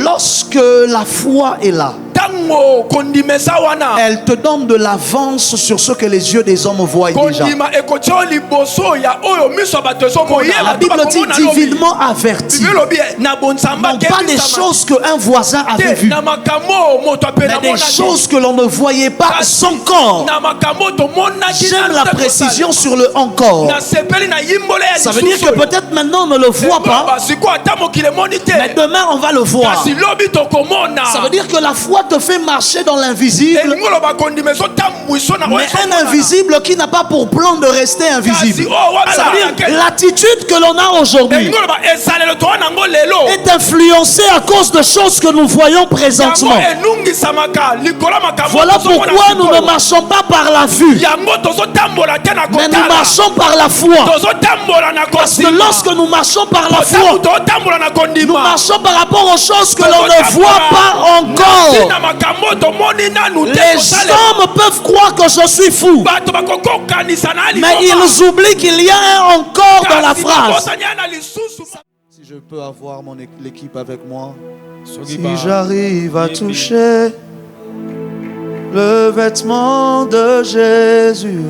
lorsque la foi est là, elle te donne de l'avance sur ce que les yeux des hommes voient déjà. La Bible dit divinement averti. Non pas des choses qu'un voisin avait vues, mais des choses que l'on ne voyait pas encore. J'aime la précision sur le encore. Ça veut dire que peut-être maintenant on ne le voit pas, mais demain on va le voir. Ça veut dire que la foi te fait marcher dans l'invisible, mais un invisible qui n'a pas pour plan de rester invisible. Ça veut dire que l'attitude que l'on a aujourd'hui est influencée à cause de choses que nous voyons présentement. Voilà pourquoi nous ne marchons pas par la vue, mais nous marchons par la foi. Parce que lorsque nous marchons par la foi, nous marchons par rapport aux choses que l'on ne voit pas encore. Les hommes peuvent croire que je suis fou, mais ils oublient qu'il y a un encore dans la phrase. Si je peux avoir l'équipe avec moi. Si j'arrive à toucher le vêtement de Jésus,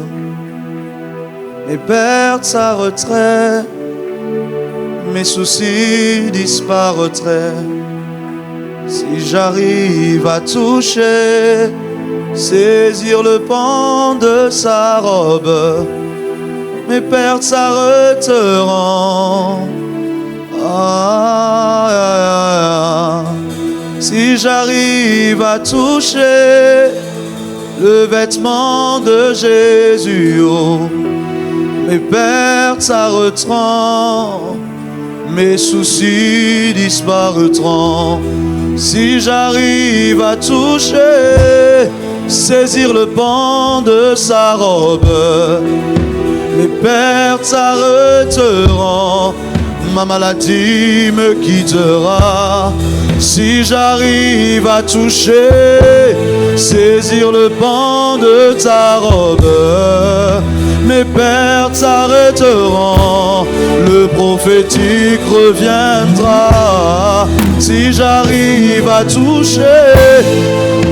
mes pertes s'arrêteraient, mes soucis disparaîtraient. Si j'arrive à toucher, saisir le pan de sa robe, mes pertes s'arrêteront. Si j'arrive à toucher le vêtement de Jésus, mes pertes s'arrêteront, mes soucis disparaîtront. Si j'arrive à toucher, saisir le pan de sa robe, mes pertes s'arrêteront, ma maladie me quittera. Si j'arrive à toucher, saisir le pan de ta robe, mes pertes s'arrêteront, le prophétique reviendra. Si j'arrive à toucher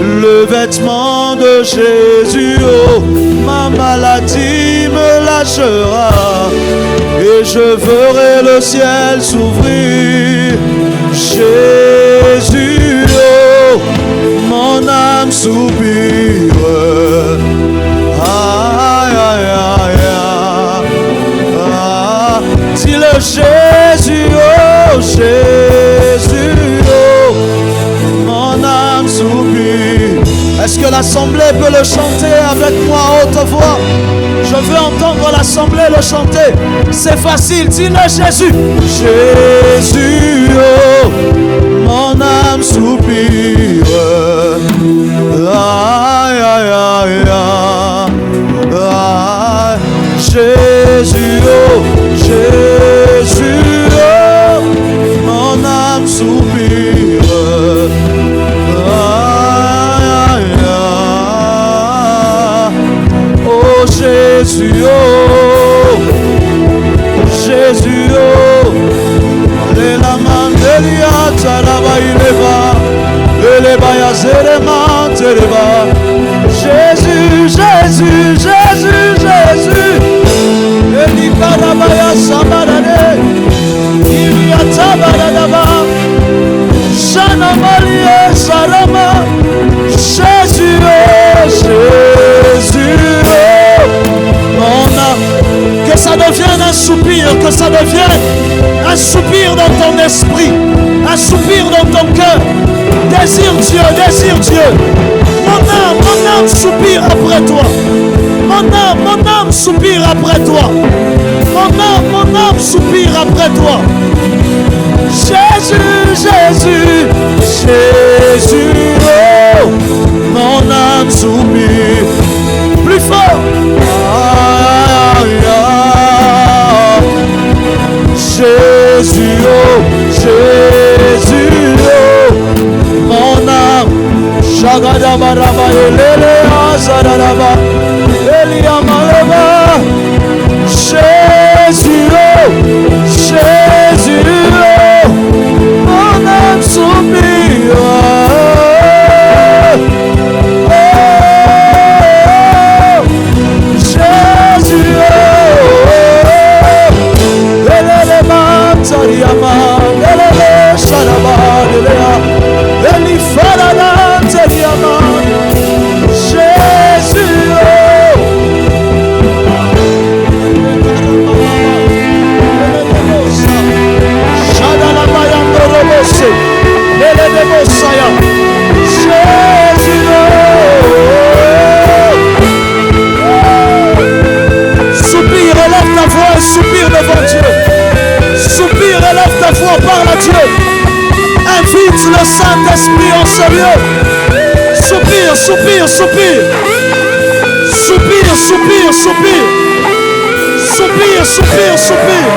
le vêtement de Jésus, ma maladie me lâchera et je verrai le ciel s'ouvrir. Jésus, mon âme soupire. Aïe, aïe, aïe, aïe. Dis-le Jésus, oh Jésus, oh, mon âme soupire. Est-ce que l'assemblée peut le chanter avec moi à haute voix? Je veux entendre l'assemblée le chanter. C'est facile, dis-le Jésus. Jésus, oh, mon âme soupire. Aïe, aïe, aïe, aïe. Jésus, oh, Jésus, oh, mon âme soupire. Jésus, oh, Jésus, oh, les lamandelia, talaba ileva, eleba yazerema, teleba. Jésus, Jésus, Jésus, Jésus, elikaraba ya sabarade, ilia tabaradaba, shana marie salama. Jésus, oh, Jésus, que ça devienne un soupir, que ça devienne un soupir dans ton esprit, un soupir dans ton cœur. Désire Dieu, désire Dieu. Mon âme soupire après toi. Mon âme soupire après toi. Mon âme soupire après toi. Jésus, Jésus, Jésus, oh, mon âme soupire. Plus fort. Jésus, oh, Jésus, oh, mon âme. Shagadabaraba, elele, azadadaba, eliamalaba. Jésus, oh, Jésus, oh, mon âme soupire. Soupire, élève ta voix et soupire devant Dieu. Soupire, élève ta voix, parle à Dieu. Invite le Saint-Esprit en ce lieu. Soupire, soupire, soupire. Soupire, soupire, soupire. Soupire, soupire, soupire.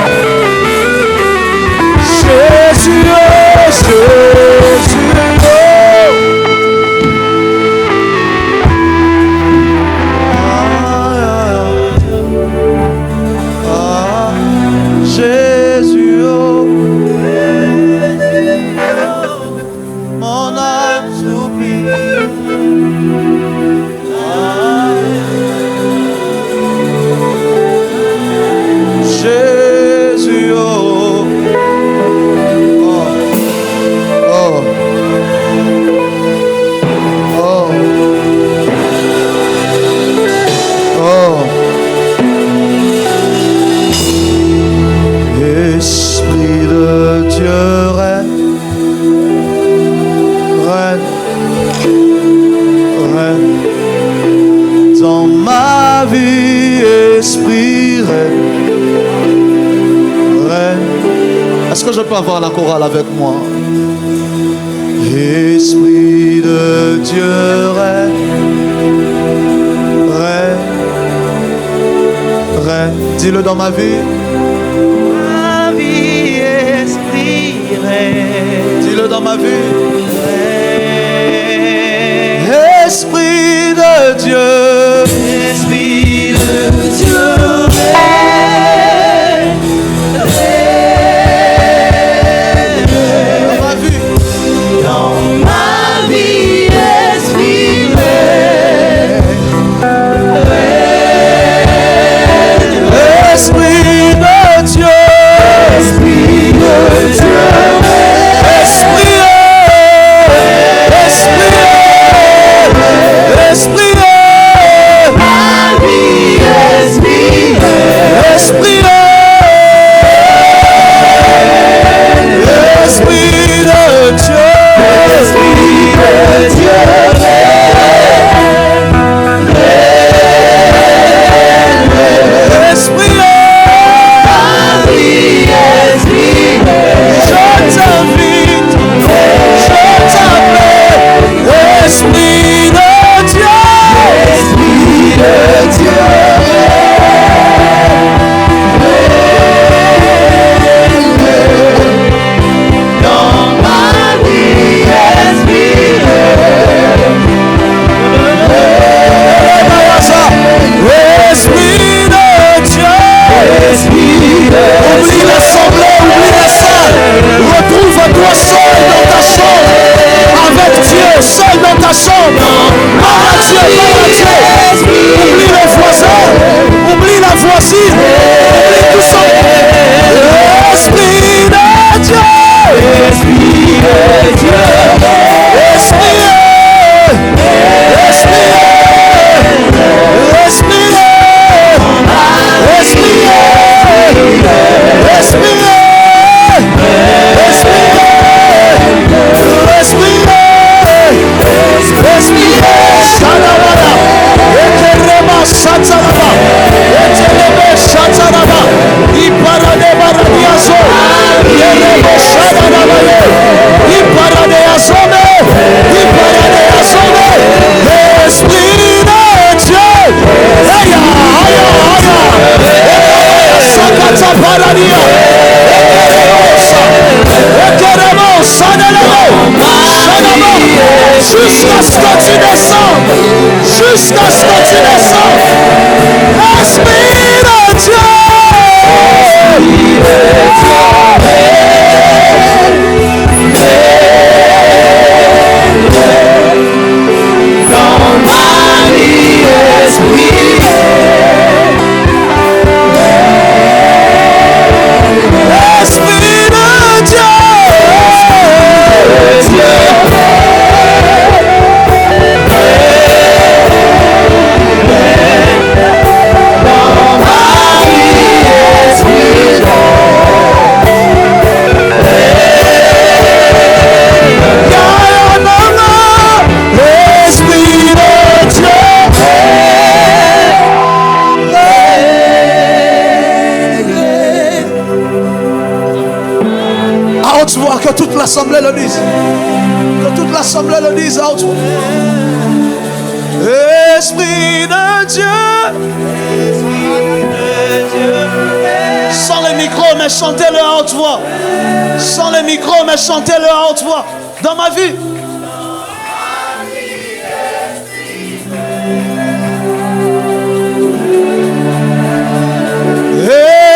Jésus, Jésus. Jésus, mon âme soupire. Jésus, oh, oh, oh, oh. Esprit de Dieu règne, règne, règne dans ma vie, esprit règne. Est-ce que je peux avoir la chorale avec moi? Esprit de Dieu règne, règne, règne. Dis-le dans ma vie. Ma vie, esprit règne. Dis-le dans ma vie. Règne. Esprit de Dieu. Esprit de Dieu règne. Jusqu'à ce que tu descendes, jusqu'à ce que tu descendes, Esprit de Dieu. Dans ma vie, Esprit. Esprit de Dieu. l'assemblée le dise. Que toute l'assemblée le dise à haute voix. Esprit de Dieu. Sans les micros, mais chantez-le à haute voix. Sans les micros, mais chantez-le à haute voix. Dans ma vie.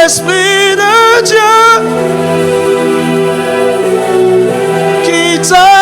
Esprit de Dieu, qui t'a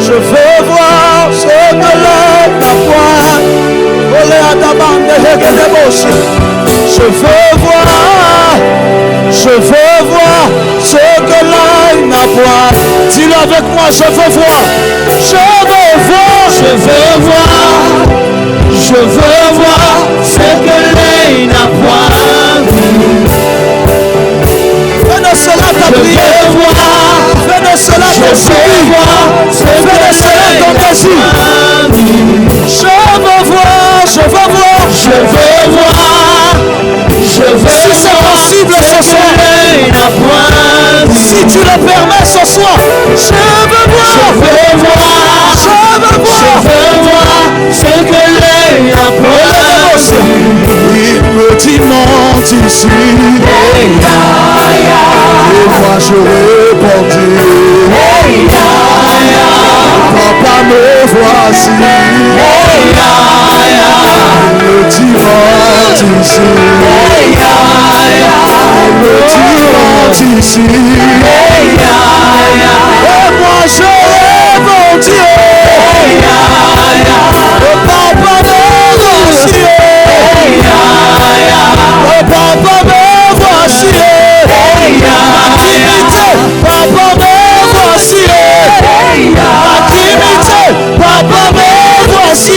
Je veux voir ce que l'œil n'a point. Je veux voir ce que l'œil n'a point. Dis-le avec moi, je veux voir. Je veux voir. Je veux voir. Je veux voir ce que l'œil n'a point vu. Fais-nous cela ta prière. Fais-nous cela ton souris. Fais-nous cela ton désir. Je veux voir. Je veux voir. Je veux voir. Je veux si c'est possible ce soir. Si tu le permets ce soir. Je veux voir. Je veux voir. Je veux voir. Je veux voir ce que l'œil n'a point. Il me dit monte ici. Et moi je répondis. Papa me voici. Le dimanche ici. Le dimanche ici. Et moi je répondis. Papa me voici. Papa me voici. Papa me voici.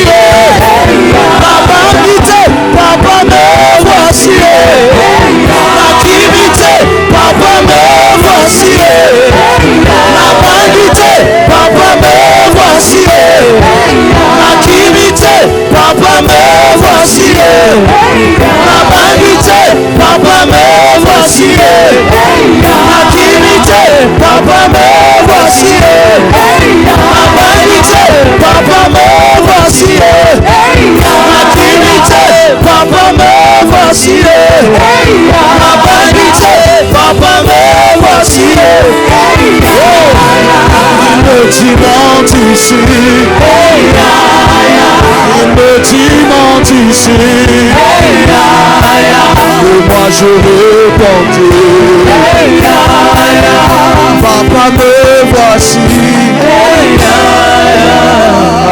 Papa me voici. Papa me voici. Papa me voici. Papa me voici. Papa me voici. Papa me voici. Papa me voici. Papa me voici. Papa me voici. Papa me voici. ici. Il me dit monte ici. Et moi je répondis. Papa me voici.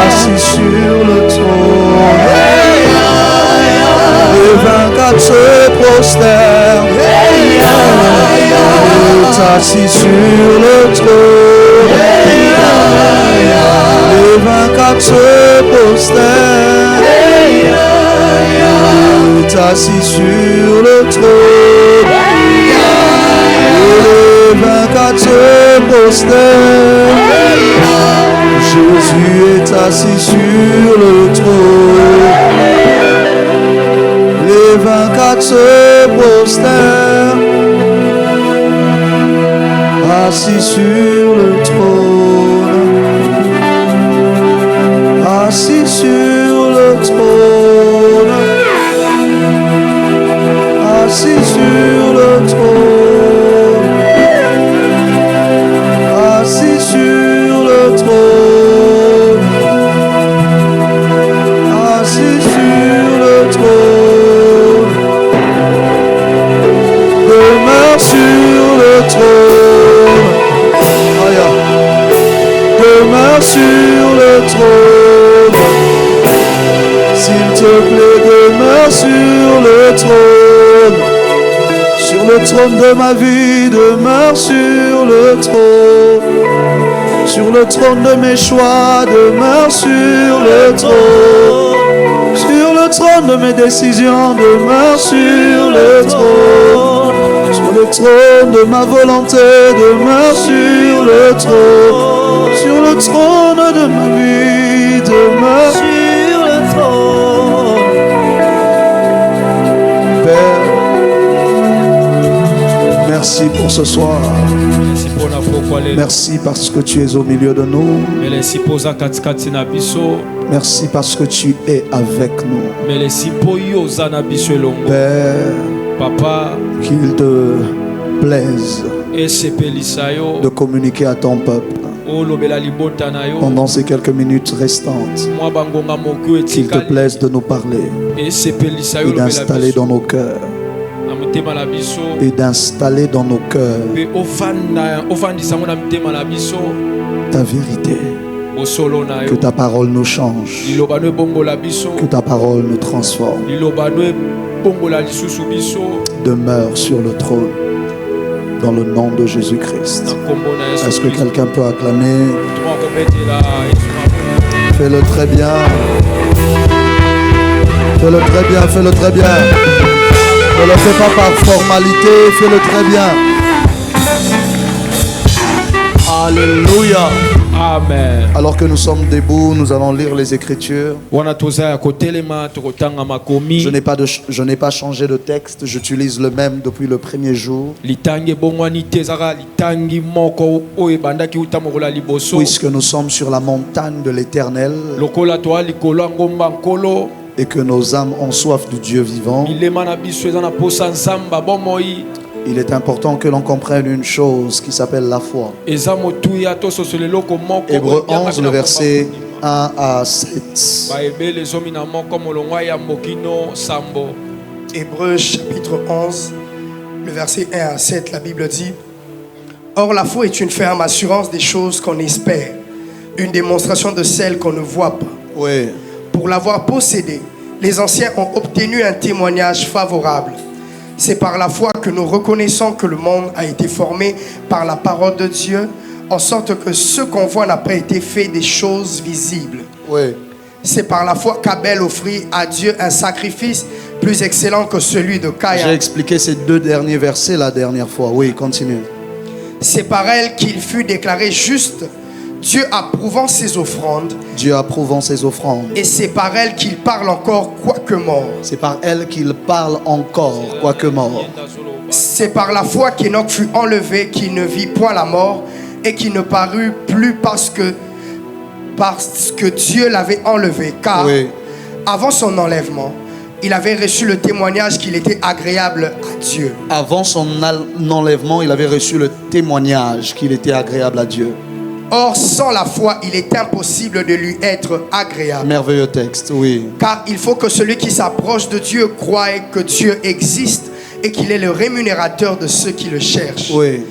Assis sur le trône. Les 24 se prosternent. Assis sur le trône. Les 24 se prosternent. Assis sur le trône. Les 24 se prosternent. Jésus est assis sur le trône. Les 24 se prosternent. Assis sur le trône. Assis sur le trône. Assis sur le trône. Assis sur le trône. Assis sur le trône. Demeure sur le trône. Demeure sur le trône. S'il te plaît, demeure sur le trône. Sur le trône de ma vie, demeure sur le trône. Sur le trône de mes choix, demeure sur le trône. Sur le trône de mes décisions, demeure sur le trône. Sur le trône de ma volonté, demeure sur le trône. Sur le trône de ma vie, demeure sur le trône. Père, merci pour ce soir. Merci parce que tu es au milieu de nous. Merci parce que tu es avec nous. Père, Papa, qu'il te plaise de communiquer à ton peuple pendant ces quelques minutes restantes. Qu'il te plaise de nous parler et d'installer dans nos cœurs. Et d'installer dans nos cœurs ta vérité. Que ta parole nous change. Que ta parole nous transforme. Demeure sur le trône. Dans le nom de Jésus-Christ. Est-ce que quelqu'un peut acclamer? Fais-le très bien. Fais-le très bien, fais-le très bien. Ne le fais pas par formalité, fais-le très bien. Alléluia. Amen. Alors que nous sommes debout, nous allons lire les Écritures. Je n'ai pas changé de texte, j'utilise le même depuis le premier jour. Puisque nous sommes sur la montagne de l'Éternel et que nos âmes ont soif du Dieu vivant, il est important que l'on comprenne une chose qui s'appelle la foi. Hébreux 11, le verset 1 à 7. Hébreux chapitre 11, le verset 1 à 7, la Bible dit: Or la foi est une ferme assurance des choses qu'on espère, une démonstration de celles qu'on ne voit pas. Oui. Pour l'avoir possédée, les anciens ont obtenu un témoignage favorable. C'est par la foi que nous reconnaissons que le monde a été formé par la parole de Dieu, en sorte que ce qu'on voit n'a pas été fait des choses visibles. Oui. C'est par la foi qu'Abel offrit à Dieu un sacrifice plus excellent que celui de Caïn. J'ai expliqué ces deux derniers versets la dernière fois. Oui, continue. C'est par elle qu'il fut déclaré juste, Dieu approuvant ses offrandes. Dieu approuvant ses offrandes. Et c'est par elle qu'il parle encore, quoique mort. C'est par elle qu'il parle encore, quoique mort. C'est par la foi qu'Enoch fut enlevé, qui ne vit point la mort, et qui ne parut plus parce que Dieu l'avait enlevé. Car oui. Avant son enlèvement, il avait reçu le témoignage qu'il était agréable à Dieu. Avant son enlèvement, il avait reçu le témoignage qu'il était agréable à Dieu. Or, sans la foi, il est impossible de lui être agréable. Merveilleux texte, oui. Car il faut que celui qui s'approche de Dieu croie que Dieu existe et qu'il est le rémunérateur de ceux qui le cherchent. Oui.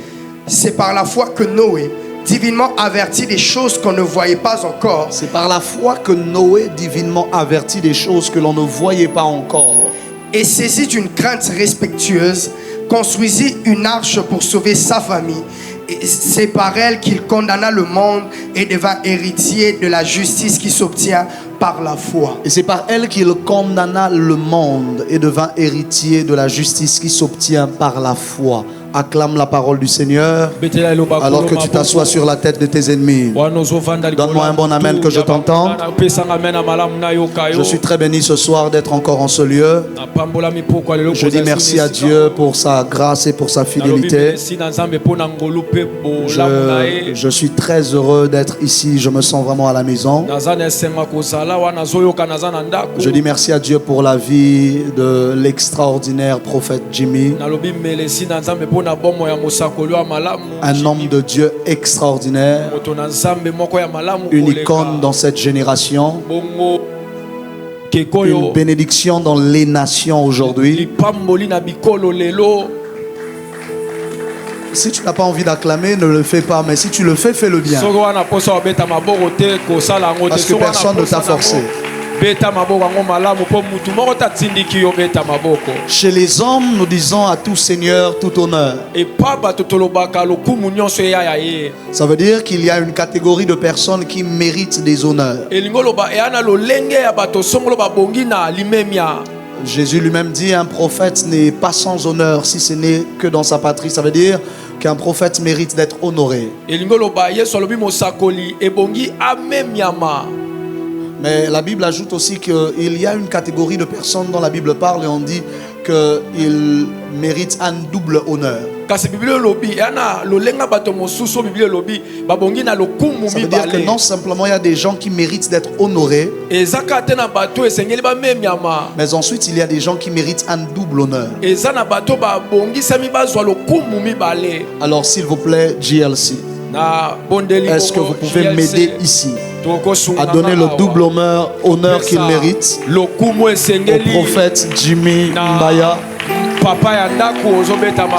C'est par la foi que Noé, divinement averti des choses qu'on ne voyait pas encore. C'est par la foi que Noé, divinement averti des choses que l'on ne voyait pas encore, et saisi d'une crainte respectueuse, construisit une arche pour sauver sa famille. Et c'est par elle qu'il condamna le monde et devint héritier de la justice qui s'obtient par la foi. Et c'est par elle qu'il condamna le monde et devint héritier de la justice qui s'obtient par la foi. Acclame la parole du Seigneur alors que tu t'assois sur la tête de tes ennemis. Donne-moi un bon amen que je t'entende. Je suis très béni ce soir d'être encore en ce lieu. Je dis merci à Dieu pour sa grâce et pour sa fidélité. Je suis très heureux d'être ici. Je me sens vraiment à la maison. Je dis merci à Dieu pour la vie de l'extraordinaire prophète Jimmy. Un homme de Dieu extraordinaire, une icône dans cette génération, une bénédiction dans les nations aujourd'hui. Si tu n'as pas envie d'acclamer, ne le fais pas, mais si tu le fais, fais-le bien. Parce que personne ne t'a forcé. Chez les hommes, nous disons à tout seigneur, tout honneur. Ça veut dire qu'il y a une catégorie de personnes qui méritent des honneurs. Jésus lui-même dit, un prophète n'est pas sans honneur si ce n'est que dans sa patrie. Ça veut dire qu'un prophète mérite d'être honoré. Mais la Bible ajoute aussi qu'il y a une catégorie de personnes dont la Bible parle et on dit qu'ils méritent un double honneur. Ça veut dire que non simplement il y a des gens qui méritent d'être honorés, mais ensuite il y a des gens qui méritent un double honneur. Alors s'il vous plaît, GLC, est-ce que vous pouvez m'aider ici à donner le double honneur qu'il mérite au prophète Jimmy Mbaya?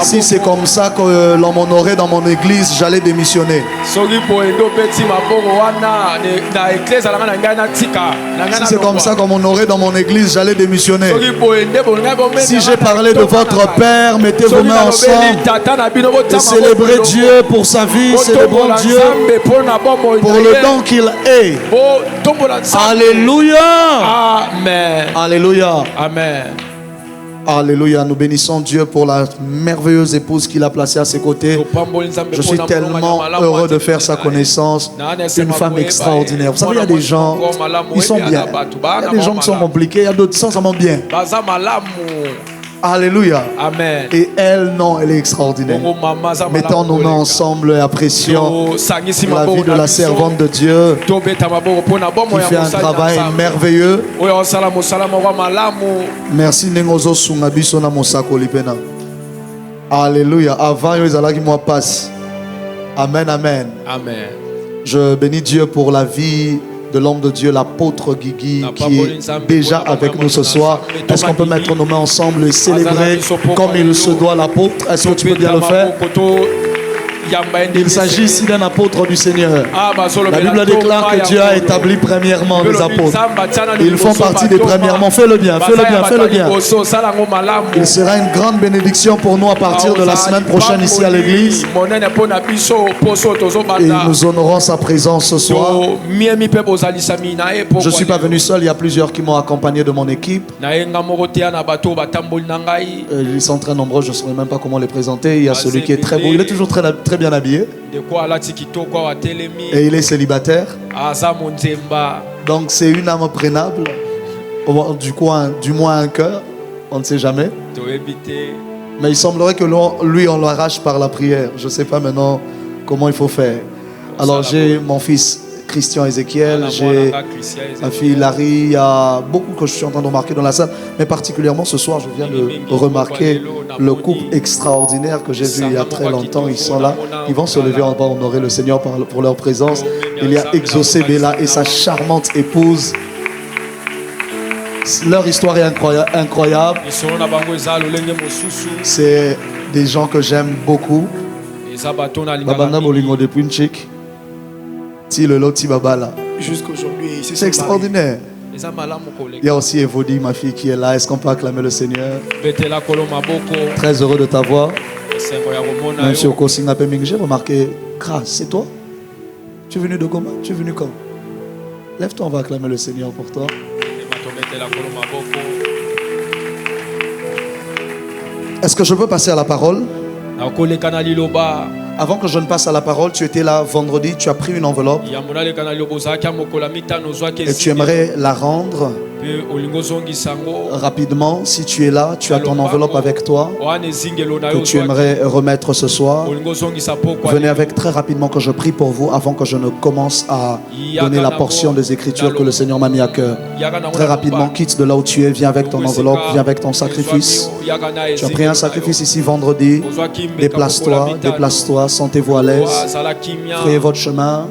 Si c'est comme ça que l'on m'honorait dans mon église, j'allais démissionner. Si c'est comme ça qu'on m'honorait dans mon église, j'allais démissionner. Si j'ai parlé de votre Père, mettez vos mains ensemble et célébrez Dieu pour sa vie, célébrons Dieu pour le don qu'il est. Alléluia. Amen. Alléluia. Amen. Alléluia, nous bénissons Dieu pour la merveilleuse épouse qu'il a placée à ses côtés. Je suis tellement heureux de faire sa connaissance. Une femme extraordinaire. Vous savez, il y a des gens, ils sont bien. Il y a des gens qui sont compliqués, il y a d'autres qui sont vraiment bien. Alléluia. Amen. Et elle, non, elle est extraordinaire. Mettons nos mains ensemble et apprécions la vie de la servante de Dieu qui fait un travail merveilleux. Merci Nengozo Sungabiso na Mosako Lipena. Alléluia. Avant, ils allaient qui moi passe. Amen, amen. Amen. Je bénis Dieu pour la vie de l'homme de Dieu, l'apôtre Guigui, qui est déjà avec nous ce soir. Est-ce qu'on peut mettre nos mains ensemble et célébrer comme il se doit l'apôtre? Est-ce que tu peux bien le faire? Il s'agit ici d'un apôtre du Seigneur. La Bible déclare que Dieu a établi premièrement les apôtres. Ils font partie des premièrement. Fais-le bien, fais-le bien, fais-le bien. Il sera une grande bénédiction pour nous à partir de la semaine prochaine ici à l'église. Et nous honorons sa présence ce soir. Je ne suis pas venu seul, il y a plusieurs qui m'ont accompagné de mon équipe. Ils sont très nombreux, je ne saurais même pas comment les présenter. Il y a celui qui est très beau, il est toujours très bien habillé. Et il est célibataire. Donc c'est une âme prénable. Du moins un cœur. On ne sait jamais. Mais il semblerait que lui on l'arrache par la prière. Je ne sais pas maintenant comment il faut faire. Alors j'ai mon fils Christian Ezekiel, j'ai ma fille Larry, il y a beaucoup que je suis en train de remarquer dans la salle, mais particulièrement ce soir, je viens de remarquer le couple extraordinaire que j'ai vu il y a très longtemps. Ils sont là, ils vont se lever, on va honorer le Seigneur pour leur présence. Il y a Exaucé Bella et sa charmante épouse. Leur histoire est incroyable. C'est des gens que j'aime beaucoup. Babanda Bolingo de Punchik. Jusqu'aujourd'hui, c'est extraordinaire. Il y a aussi Evodi, ma fille, qui est là. Est-ce qu'on peut acclamer le Seigneur? Très heureux de t'avoir. Monsieur Okosingapeming, j'ai remarqué, grâce, c'est toi? Tu es venu de Goma? Tu es venu quand? Lève-toi, on va acclamer le Seigneur pour toi. Est-ce que je peux passer à la parole? Avant que je ne passe à la parole, tu étais là vendredi, tu as pris une enveloppe et tu aimerais la rendre rapidement. Si tu es là, tu as ton enveloppe avec toi que tu aimerais remettre ce soir. Venez avec très rapidement que je prie pour vous avant que je ne commence à donner la portion des Écritures que le Seigneur m'a mis à cœur. Très rapidement, quitte de là où tu es, viens avec ton enveloppe, viens avec ton sacrifice. Tu as pris un sacrifice ici vendredi. Déplace-toi, sentez-vous à l'aise. Priez votre chemin.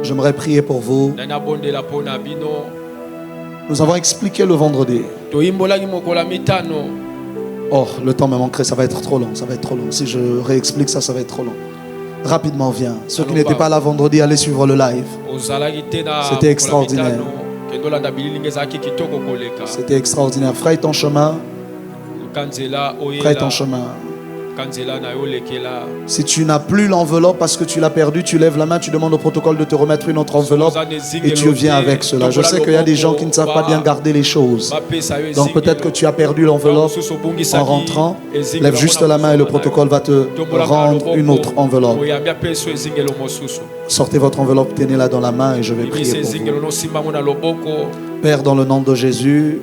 J'aimerais prier pour vous. Nous avons expliqué le vendredi. Oh, le temps me manquerait, ça va être trop long, ça va être trop long. Si je réexplique ça, ça va être trop long. Rapidement, viens. Ceux qui n'étaient pas là vendredi, allez suivre le live. C'était extraordinaire. C'était extraordinaire. Fraye ton chemin. Fraye ton chemin. Si tu n'as plus l'enveloppe parce que tu l'as perdu, tu lèves la main, tu demandes au protocole de te remettre une autre enveloppe et tu viens avec cela. Je sais qu'il y a des gens qui ne savent pas bien garder les choses. Donc peut-être que tu as perdu l'enveloppe en rentrant. Lève juste la main et le protocole va te rendre une autre enveloppe. Sortez votre enveloppe, tenez-la dans la main et je vais prier pour vous. Père, dans le nom de Jésus,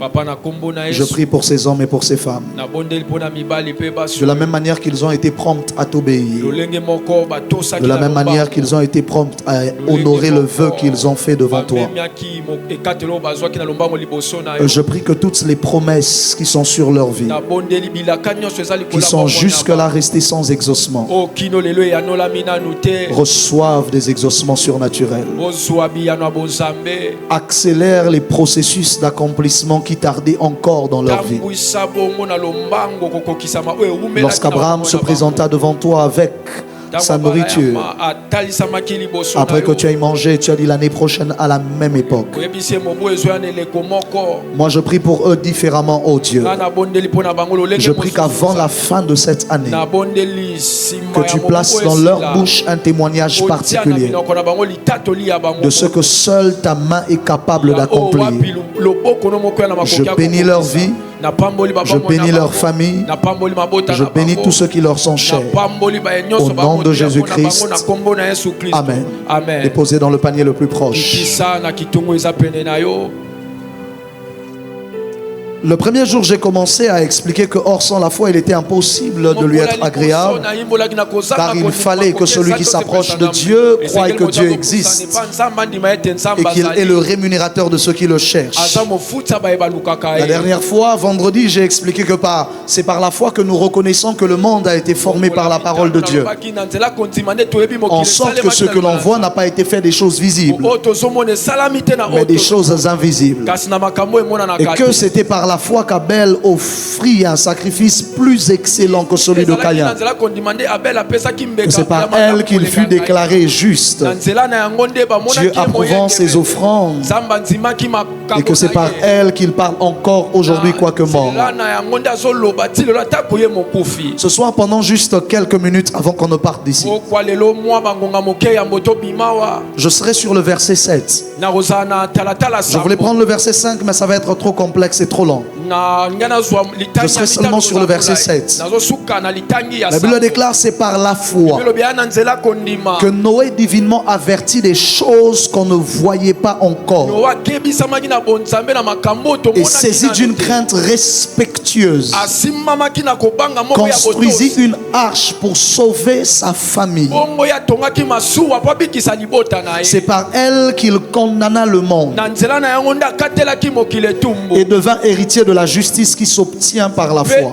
je prie pour ces hommes et pour ces femmes. De la même manière qu'ils ont été prompts à t'obéir, de la même manière qu'ils ont été prompts à honorer le vœu qu'ils ont fait devant toi, je prie que toutes les promesses qui sont sur leur vie, qui sont jusque-là restées sans exaucement, reçoivent des exaucements surnaturels. Accélère les processus d'accomplissement qui tardaient encore dans leur vie. Lorsqu'Abraham se présenta devant toi avec sa nourriture, après que tu aies mangé, tu as dit l'année prochaine à la même époque. Moi je prie pour eux différemment, oh Dieu. Je prie qu'avant la fin de cette année, que tu places dans leur bouche un témoignage particulier de ce que seule ta main est capable d'accomplir. Je bénis leur vie, je bénis leur famille, je bénis tous ceux qui leur sont chers. Au nom de Jésus-Christ, Amen. Déposez dans le panier le plus proche. Le premier jour, j'ai commencé à expliquer que hors sans la foi, il était impossible de lui être agréable, car il fallait que celui qui s'approche de Dieu croie que Dieu existe et qu'il est le rémunérateur de ceux qui le cherchent. La dernière fois, vendredi, j'ai expliqué que c'est par la foi que nous reconnaissons que le monde a été formé par la parole de Dieu, en sorte que ce que l'on voit n'a pas été fait des choses visibles, mais des choses invisibles, et que c'était par la foi qu'Abel offrit un sacrifice plus excellent que celui de Caïn. Que c'est par elle qu'il fut déclaré juste, Dieu approuvant ses offrandes, et que c'est par elle qu'il parle encore aujourd'hui quoique mort. Ce soir, pendant juste quelques minutes avant qu'on ne parte d'ici, je serai sur le verset 7. Je voulais prendre le verset 5, mais ça va être trop complexe et trop long. Je serai seulement sur le verset 7. La Bible déclare, c'est par la foi que Noé divinement avertit des choses qu'on ne voyait pas encore et saisi d'une crainte respectueuse construisit une arche pour sauver sa famille. C'est par elle qu'il condamna le monde et devint héritier de la justice qui s'obtient par la foi.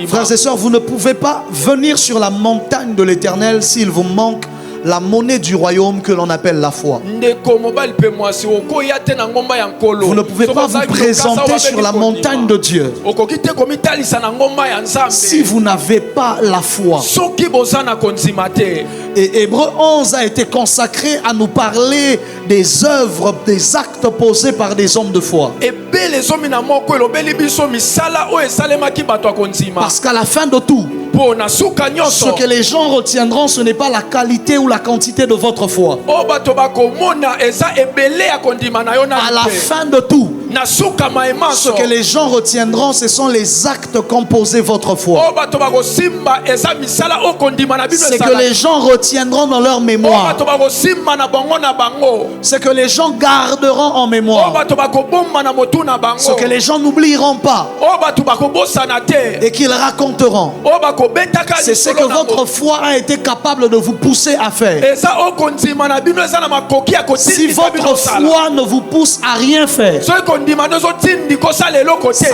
Frères et sœurs, vous ne pouvez pas venir sur la montagne de l'Éternel s'il vous manque la monnaie du royaume que l'on appelle la foi. Vous ne pouvez pas vous présenter sur la montagne de Dieu si vous n'avez pas la foi. Et Hébreux 11 a été consacré à nous parler des œuvres, des actes posés par des hommes de foi. Parce qu'à la fin de tout, ce que les gens retiendront, ce n'est pas la qualité ou la quantité de votre foi. À la fin de tout, ce que les gens retiendront, ce sont les actes composés votre foi. C'est que les gens retiendront dans leur mémoire. C'est que les gens garderont en mémoire. Ce que les gens n'oublieront pas et qu'ils raconteront. C'est ce que votre foi a été capable de vous pousser à faire. Si votre foi ne vous pousse à rien faire, ça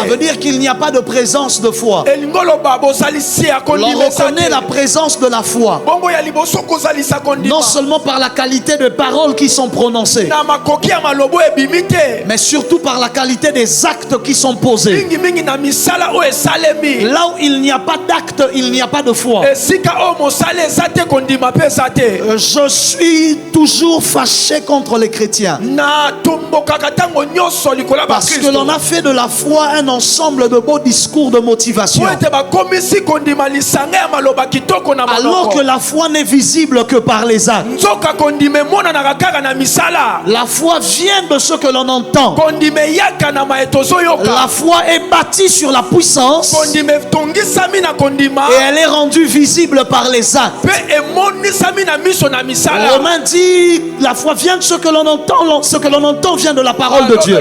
veut dire qu'il n'y a pas de présence de foi. L'on reconnaît la présence de la foi non seulement par la qualité des paroles qui sont prononcées, mais surtout par la qualité des actes qui sont posés. Là où il n'y a pas d'acte, il n'y a pas de foi. Je suis toujours fâché contre les chrétiens parce que l'on a fait de la foi un ensemble de beaux discours de motivation, alors que la foi n'est visible que par les actes. La foi vient de ce que l'on entend. La foi est bâtie sur la puissance et elle est rendue visible par les actes. Romain dit, la foi vient de ce que l'on entend, ce que l'on entend vient de la parole de Dieu.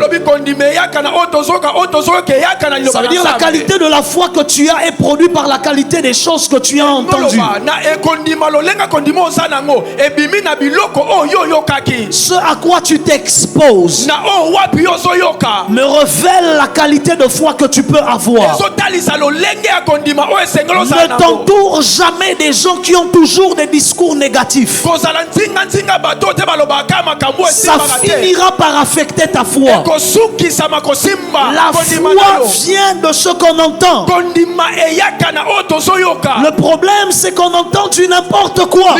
Ça veut dire la qualité de la foi que tu as est produite par la qualité des choses que tu as entendues. Ce à quoi tu t'exposes me révèle la qualité de foi que tu peux avoir. Ne t'entoure jamais des gens qui ont toujours des discours négatifs. Ça finira par affecter ta foi. La foi vient de ce qu'on entend. Le problème, c'est qu'on entend du n'importe quoi.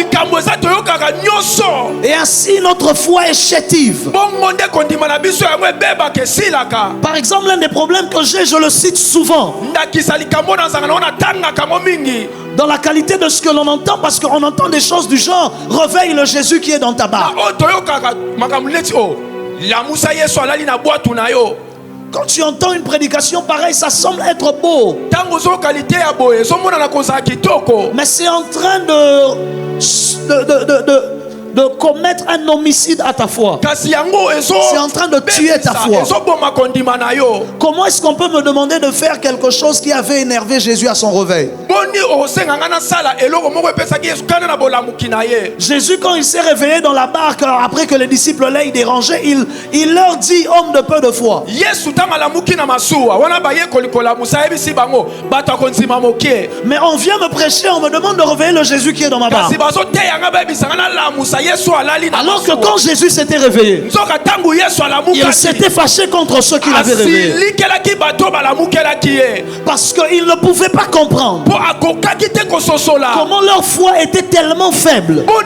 Et ainsi notre foi est chétive. Par exemple, l'un des problèmes que j'ai, je le cite souvent, dans la qualité de ce que l'on entend, parce qu'on entend des choses du genre réveille le Jésus qui est dans ta barre. Quand tu entends une prédication pareille, ça semble être beau, mais c'est en train de commettre un homicide à ta foi. C'est en train de tuer ta foi. Comment est-ce qu'on peut me demander de faire quelque chose qui avait énervé Jésus à son réveil? Jésus, quand il s'est réveillé dans la barque, après que les disciples l'aient dérangé, il leur dit, homme de peu de foi. Mais on vient me prêcher, on me demande de réveiller le Jésus qui est dans ma barque. Alors que quand Jésus s'était réveillé, il s'était fâché contre ceux qui l'avaient réveillé, parce qu'ils ne pouvaient pas comprendre comment leur foi était tellement faible au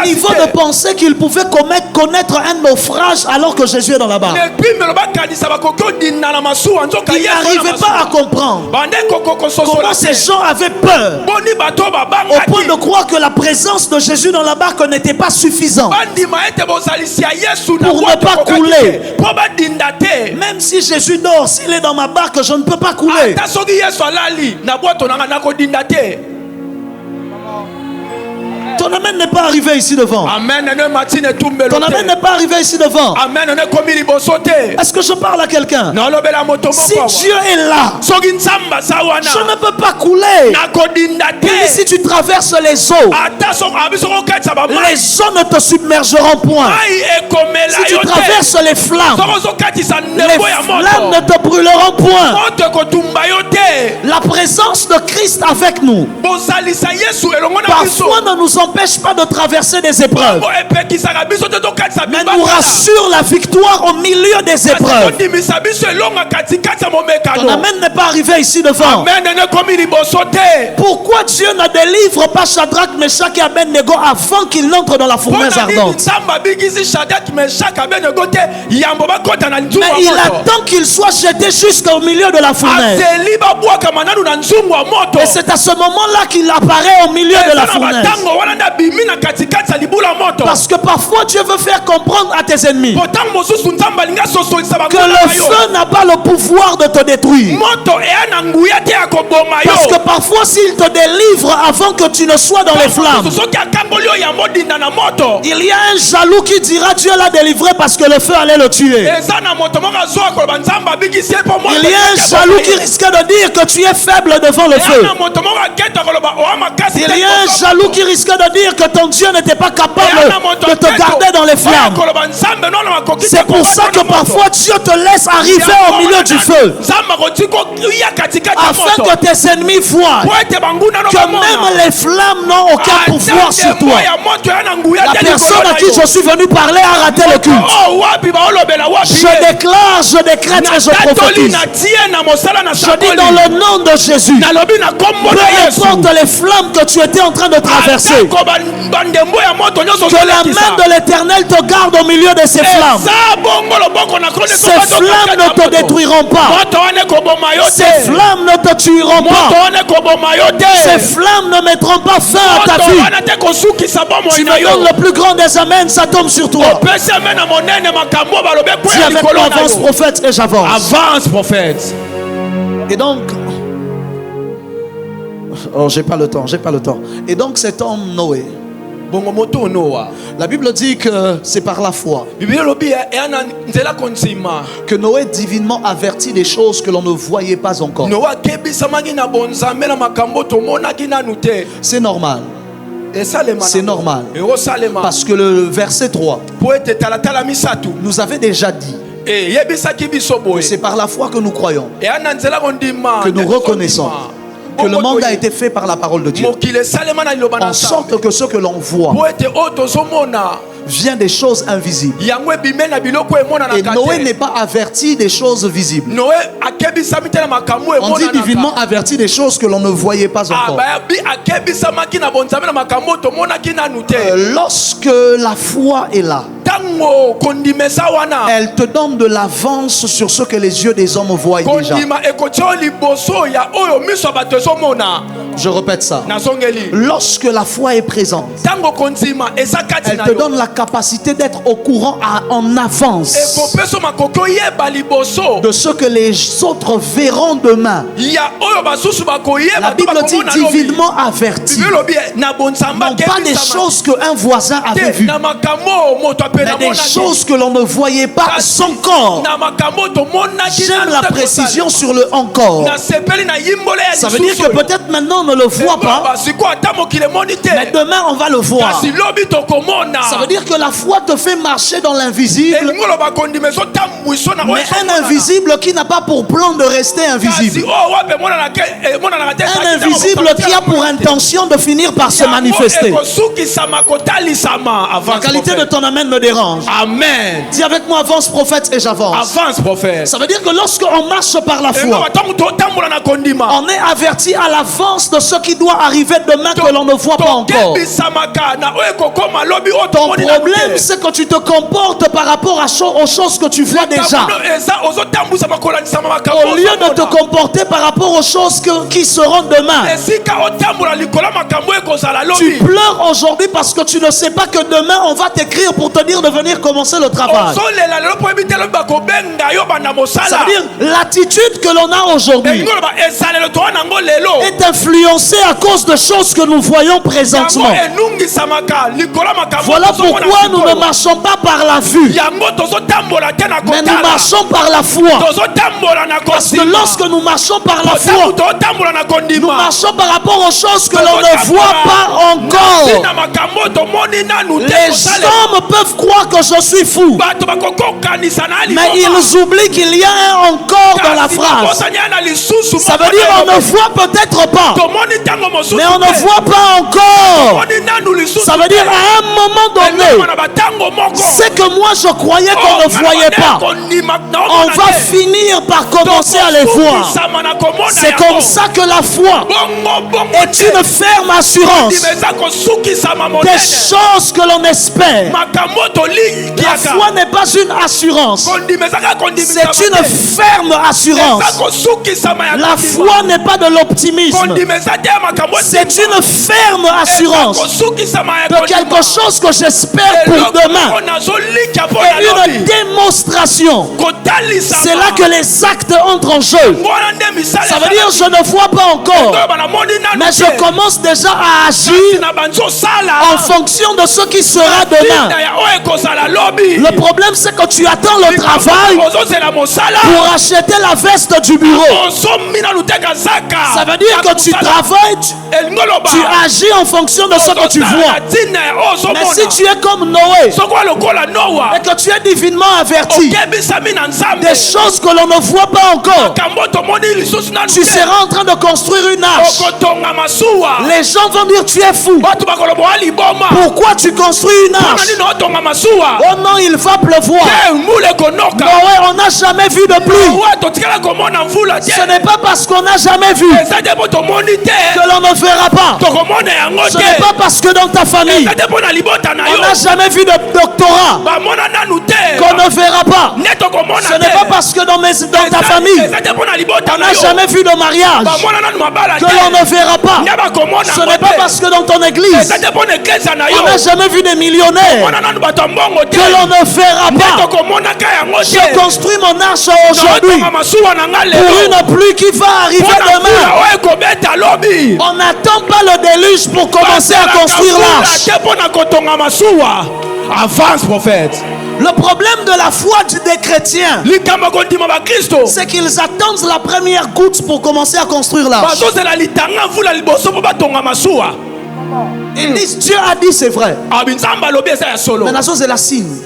niveau de penser qu'ils pouvaient connaître un naufrage alors que Jésus est dans la barque. Ils n'arrivaient pas à comprendre comment ces gens avaient peur au point de croire que la présence de Jésus dans la barque n'était pas suffisant pour ne pas couler. Même si Jésus dort, s'il est dans ma barque, je ne peux pas couler. Ton amen n'est pas arrivé ici devant. Ton amen n'est pas arrivé ici devant. Est-ce que je parle à quelqu'un? Si Dieu est là, je ne peux pas couler. Et si tu traverses les eaux, les eaux ne te submergeront point. Si tu traverses les flammes ne te brûleront point. La présence de Christ avec nous parfois ne nous empêche pas de traverser des épreuves, mais nous rassure la victoire au milieu des épreuves. Ton amen n'est pas arrivé ici devant. Pourquoi Dieu ne délivre pas Shadrach, Meshach et Abednego avant qu'ils n'entrent dans la fournaise ardente? Mais il attend qu'ils soient jetés jusqu'au milieu de la fournaise. Et c'est à ce moment-là qu'il apparaît au milieu de la fournaise. Parce que parfois Dieu veut faire comprendre à tes ennemis que le feu n'a pas le pouvoir de te détruire. Parce que parfois s'il te délivre avant que tu ne sois dans les flammes, il y a un jaloux qui dira Dieu l'a délivré parce que le feu allait le tuer. Il y a un jaloux qui risque de dire que tu es faible devant le feu. Il y a un jaloux qui risque de dire que ton Dieu n'était pas capable de te garder dans les flammes. C'est pour ça que parfois Dieu te laisse arriver au milieu du feu, afin que tes ennemis voient que même les flammes n'ont aucun pouvoir sur toi. La personne à qui je suis venu parler a raté le culte. Je déclare, je décrète et je prophétise. Je dis dans le nom de Jésus, peu importe les flammes que tu étais en train de traverser, que la main de l'Éternel te garde au milieu de ces flammes. Ces flammes ne te détruiront pas. Ces flammes ne te tueront pas. Ces flammes ne mettront pas fin à ta vie. Tu me donnes le plus grand des amens, ça tombe sur toi. Dis avec moi, avance prophète, et j'avance. Avance prophète. Et donc, oh, j'ai pas le temps. Et donc cet homme Noé, la Bible dit que c'est par la foi que Noé divinement avertit des choses que l'on ne voyait pas encore. C'est normal. C'est normal. Parce que le verset 3 nous avait déjà dit que c'est par la foi que nous croyons, que nous reconnaissons que le monde a été fait par la parole de Dieu, en sorte que ce que l'on voit vient des choses invisibles. Et Noé n'est pas averti des choses visibles. On dit divinement averti des choses que l'on ne voyait pas encore. Lorsque la foi est là, elle te donne de l'avance sur ce que les yeux des hommes voient déjà. Je répète ça. Lorsque la foi est présente, elle te donne la capacité d'être au courant en avance de ce que les autres verront demain. La Bible dit divinement averti. Non pas des choses qu'un voisin avait vues, mais des choses que l'on ne voyait pas encore. J'aime la précision sur le encore. Ça veut dire que peut-être maintenant on ne le voit pas, mais demain on va le voir. Ça veut dire que la foi te fait marcher dans l'invisible, mais un invisible qui n'a pas pour plan de rester invisible. Un invisible qui a pour intention de finir par se manifester. La qualité de ton amen me dérange. dérange. Amen. Dis avec moi, avance prophète et j'avance. Avance prophète. Ça veut dire que lorsqu'on marche par la foi, on est averti à l'avance de ce qui doit arriver demain que l'on ne voit pas encore. Ton problème, c'est que tu te comportes par rapport aux choses que tu vois déjà. Au lieu de te comporter par rapport aux choses qui seront demain. Tu pleures aujourd'hui parce que tu ne sais pas que demain on va t'écrire pour te dire de venir commencer le travail. Ça veut dire l'attitude que l'on a aujourd'hui est influencée à cause de choses que nous voyons présentement. Voilà pourquoi nous ne marchons pas par la vue, mais nous marchons par la foi. Parce que lorsque nous marchons par la foi, nous marchons par rapport aux choses que l'on ne voit pas encore. Les hommes peuvent croire que je suis fou, mais ils oublient qu'il y a un encore dans la phrase. Ça veut dire on ne voit peut-être pas, mais on ne voit pas encore. Ça veut dire à un moment donné, c'est que moi je croyais qu'on ne voyait pas, on va finir par commencer à les voir. C'est comme ça que la foi est une ferme assurance des choses que l'on espère. La foi n'est pas une assurance, c'est une ferme assurance. La foi n'est pas de l'optimisme, c'est une ferme assurance de quelque chose que j'espère pour demain. Et une démonstration, c'est là que les actes entrent en jeu. Ça veut dire je ne vois pas encore, mais je commence déjà à agir en fonction de ce qui sera demain. Le problème c'est que tu attends le travail pour acheter la veste du bureau. Ça veut dire que tu travailles, tu agis en fonction de ce que tu vois. Mais si tu es comme Noé et que tu es divinement averti des choses que l'on ne voit pas encore, tu seras en train de construire une arche. Les gens vont dire tu es fou. Pourquoi tu construis une arche? Oh non, il va pleuvoir. Noé, on n'a jamais vu de pluie. Ce n'est pas parce qu'on n'a jamais vu que l'on ne verra pas. Ce n'est pas parce que dans ta famille on n'a jamais vu de doctorat qu'on ne verra pas. Ce n'est pas parce que dans ta famille on n'a jamais vu de mariage que l'on ne verra pas. Ce n'est pas parce que dans ton église on n'a jamais vu des millionnaires que l'on ne verra pas. Je construis mon arche aujourd'hui pour une pluie qui va arriver demain. On n'attend pas le déluge pour commencer à construire l'arche. Avance prophète. Le problème de la foi des chrétiens, c'est qu'ils attendent la première goutte pour commencer à construire l'arche. Ils disent Dieu a dit c'est vrai. Mais la chose est la signe.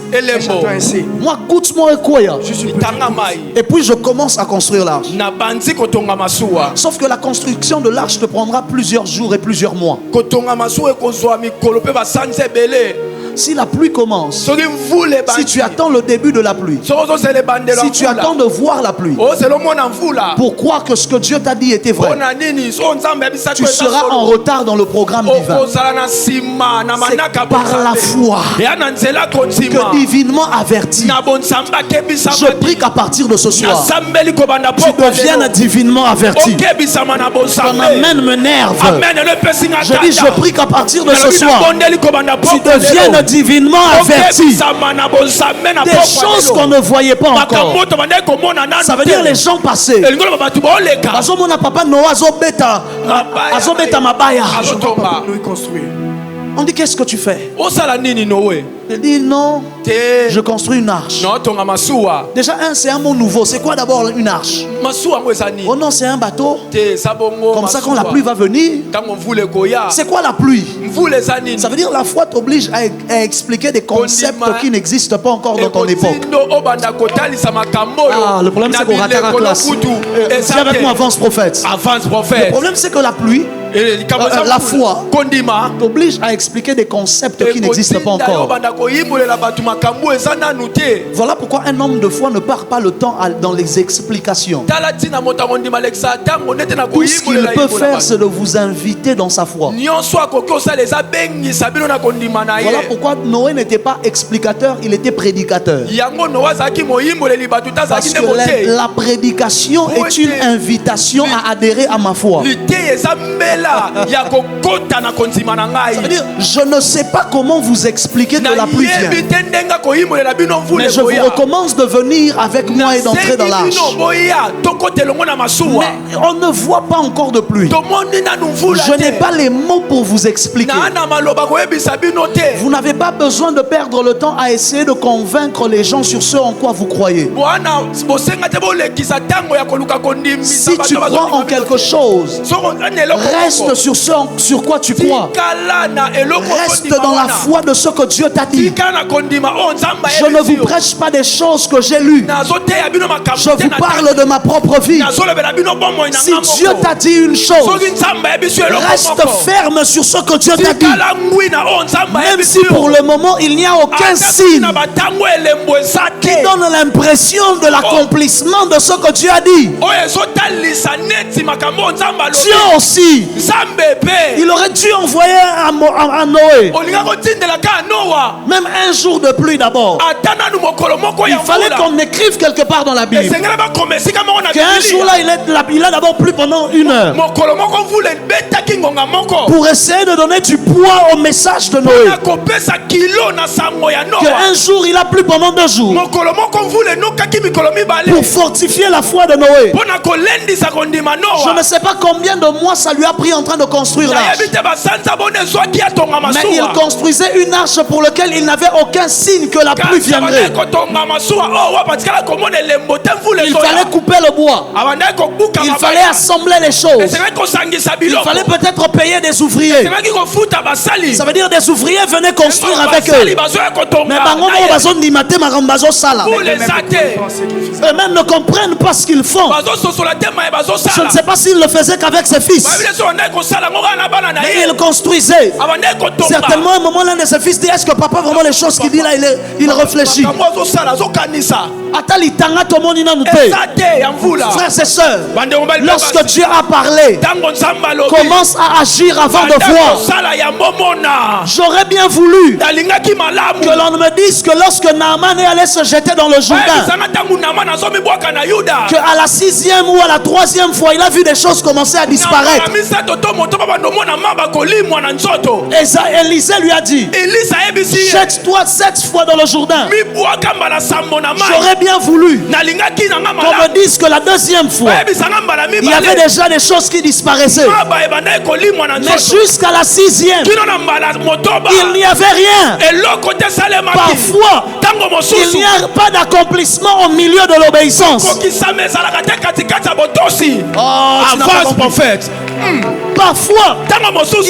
Moi goûte-moi quoi. Et puis je commence à construire l'arche. Sauf que la construction de l'arche te prendra plusieurs jours et plusieurs mois. Si la pluie commence, si tu attends le début de la pluie, si tu attends de voir la pluie pour croire que ce que Dieu t'a dit était vrai, tu seras en retard dans le programme divin. C'est par la foi que divinement averti, je prie qu'à partir de ce soir tu deviennes divinement averti. Ton amen me nerve. Je dis je prie qu'à partir de ce soir tu deviennes divinement averti des choses qu'on ne voyait pas encore. Ça veut dire les gens passés. Papa Noah azobeta mabaya. On dit qu'est-ce que tu fais? Il dit non, je construis une arche. Déjà c'est un mot nouveau. C'est quoi d'abord une arche? Oh non, c'est un bateau. Comme ça quand la pluie va venir. C'est quoi la pluie? Ça veut dire la foi t'oblige à expliquer des concepts qui n'existent pas encore dans ton époque. Ah, le problème c'est qu'on rate la classe. Si avec moi avance prophète. Le problème c'est que la pluie, la foi t'oblige à expliquer des concepts qui n'existent pas encore. Voilà pourquoi un homme de foi ne perd pas le temps dans les explications. Tout ce qu'il peut faire, c'est de vous inviter dans sa foi. Voilà pourquoi Noé n'était pas explicateur, il était prédicateur. Parce que la prédication est une invitation à adhérer à ma foi. Ça veut dire, je ne sais pas comment vous expliquer que la pluie vient, mais je vous recommande de venir avec moi et d'entrer dans l'arche. Mais on ne voit pas encore de pluie. Je n'ai pas les mots pour vous expliquer. Vous n'avez pas besoin de perdre le temps à essayer de convaincre les gens sur ce en quoi vous croyez. Si tu crois en quelque chose, reste sur ce sur quoi tu crois. Reste dans la foi de ce que Dieu t'a dit. Je ne vous prêche pas des choses que j'ai lues. Je vous parle de ma propre vie. Si Dieu t'a dit une chose, reste ferme sur ce que Dieu t'a dit. Même si pour le moment il n'y a aucun signe qui donne l'impression de l'accomplissement de ce que Dieu a dit. Dieu aussi, il aurait dû envoyer à Noé même un jour de pluie d'abord. Il fallait qu'on écrive quelque part dans la Bible qu'un jour là il a d'abord plu pendant 1 heure pour essayer de donner du poids au message de Noé. Qu'un jour il a plu pendant 2 jours pour fortifier la foi de Noé. Je ne sais pas combien de mois ça lui a pris en train de construire l'arche. Mais il construisait une arche pour laquelle il n'avait aucun signe que la pluie viendrait. Il fallait couper le bois. Il fallait assembler les choses. Il fallait peut-être payer des ouvriers. Ça veut dire des ouvriers venaient construire avec eux. Mais eux-mêmes ne comprennent pas ce qu'ils font. Je ne sais pas s'ils le faisaient qu'avec ses fils. Mais il construisait. Certainement, à un moment, l'un de ses fils dit: est-ce que papa, vraiment, les choses qu'il dit là, il réfléchit? Frères et sœurs, lorsque Dieu a parlé, commence à agir avant de voir. J'aurais bien voulu que l'on me dise que lorsque Naaman est allé se jeter dans le Jourdain, qu'à la 6e ou à la 3e fois, il a vu des choses commencer à disparaître. Élisée lui a dit: jette-toi 7 fois dans le Jourdain. J'aurais bien voulu qu'on me dise que la 2e fois, il y avait déjà des choses qui disparaissaient. Mais jusqu'à la 6e, il n'y avait rien. Parfois, il n'y a pas d'accomplissement au milieu de l'obéissance. Avance, prophète. Parfois,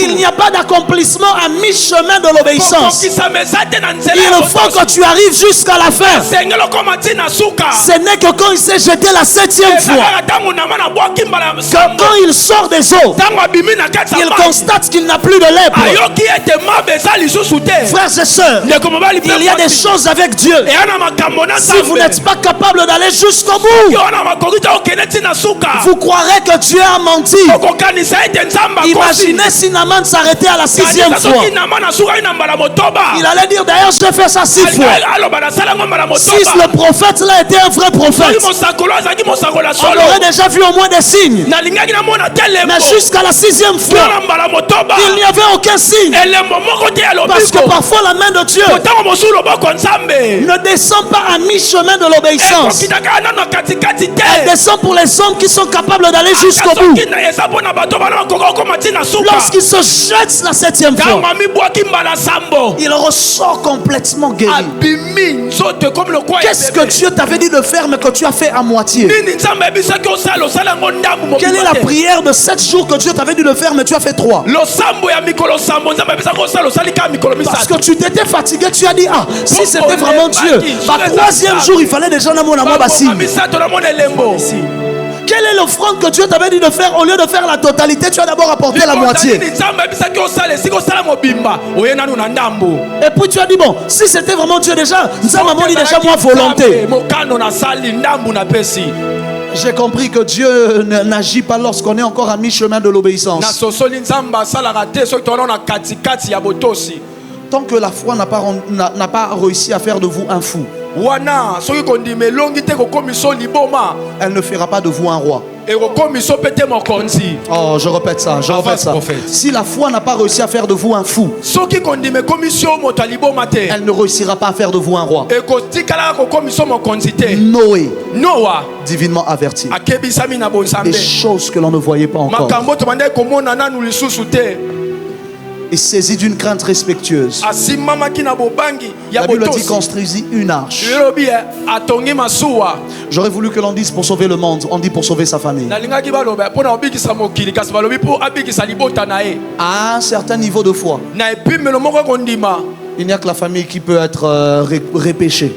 il n'y a pas d'accomplissement à mi-chemin de l'obéissance. Il faut que tu arrives jusqu'à la fin. Ce n'est que quand il s'est jeté la 7e fois, que quand il sort des eaux, il constate qu'il n'a plus de lèpre. Frères et sœurs, il y a des choses avec Dieu. Si vous n'êtes pas capable d'aller jusqu'au bout, vous croirez que Dieu a menti. Imaginez si Naaman s'arrêtait à la 6e fois. Il allait dire: d'ailleurs, je fais ça 6 fois. Si le prophète là était un vrai prophète, on aurait déjà vu au moins des signes. Mais jusqu'à la 6e fois, il n'y avait aucun signe. Parce que parfois la main de Dieu ne descend pas à mi-chemin de l'obéissance. Elle descend pour les hommes qui sont capables d'aller jusqu'au bout. Lorsqu'il se jette la 7e fois, il ressort complètement guéri. Qu'est-ce que Dieu t'avait dit de faire mais que tu as fait à moitié? Quelle est la prière de 7 jours que Dieu t'avait dit de faire mais tu as fait 3? Parce que tu t'étais fatigué, tu as dit: ah, si c'était vraiment Dieu, 3e jour il fallait déjà n'avoir bassi. Quelle est l'offrande que Dieu t'avait dit de faire? Au lieu de faire la totalité, tu as d'abord apporté la moitié. Et puis tu as dit, bon, si c'était vraiment Dieu déjà, ça m'a dit déjà moi volonté. J'ai compris que Dieu n'agit pas lorsqu'on est encore à mi-chemin de l'obéissance. Tant que la foi n'a pas réussi à faire de vous un fou, elle ne fera pas de vous un roi. Oh, je répète ça, Si la foi n'a pas réussi à faire de vous un fou, elle ne réussira pas à faire de vous un roi. Noé, divinement averti, des choses que l'on ne voyait pas encore, et saisi d'une crainte respectueuse. La Bible dit construisit une arche. J'aurais voulu que l'on dise pour sauver le monde, on dit pour sauver sa famille. À un certain niveau de foi, il n'y a que la famille qui peut être repêchée.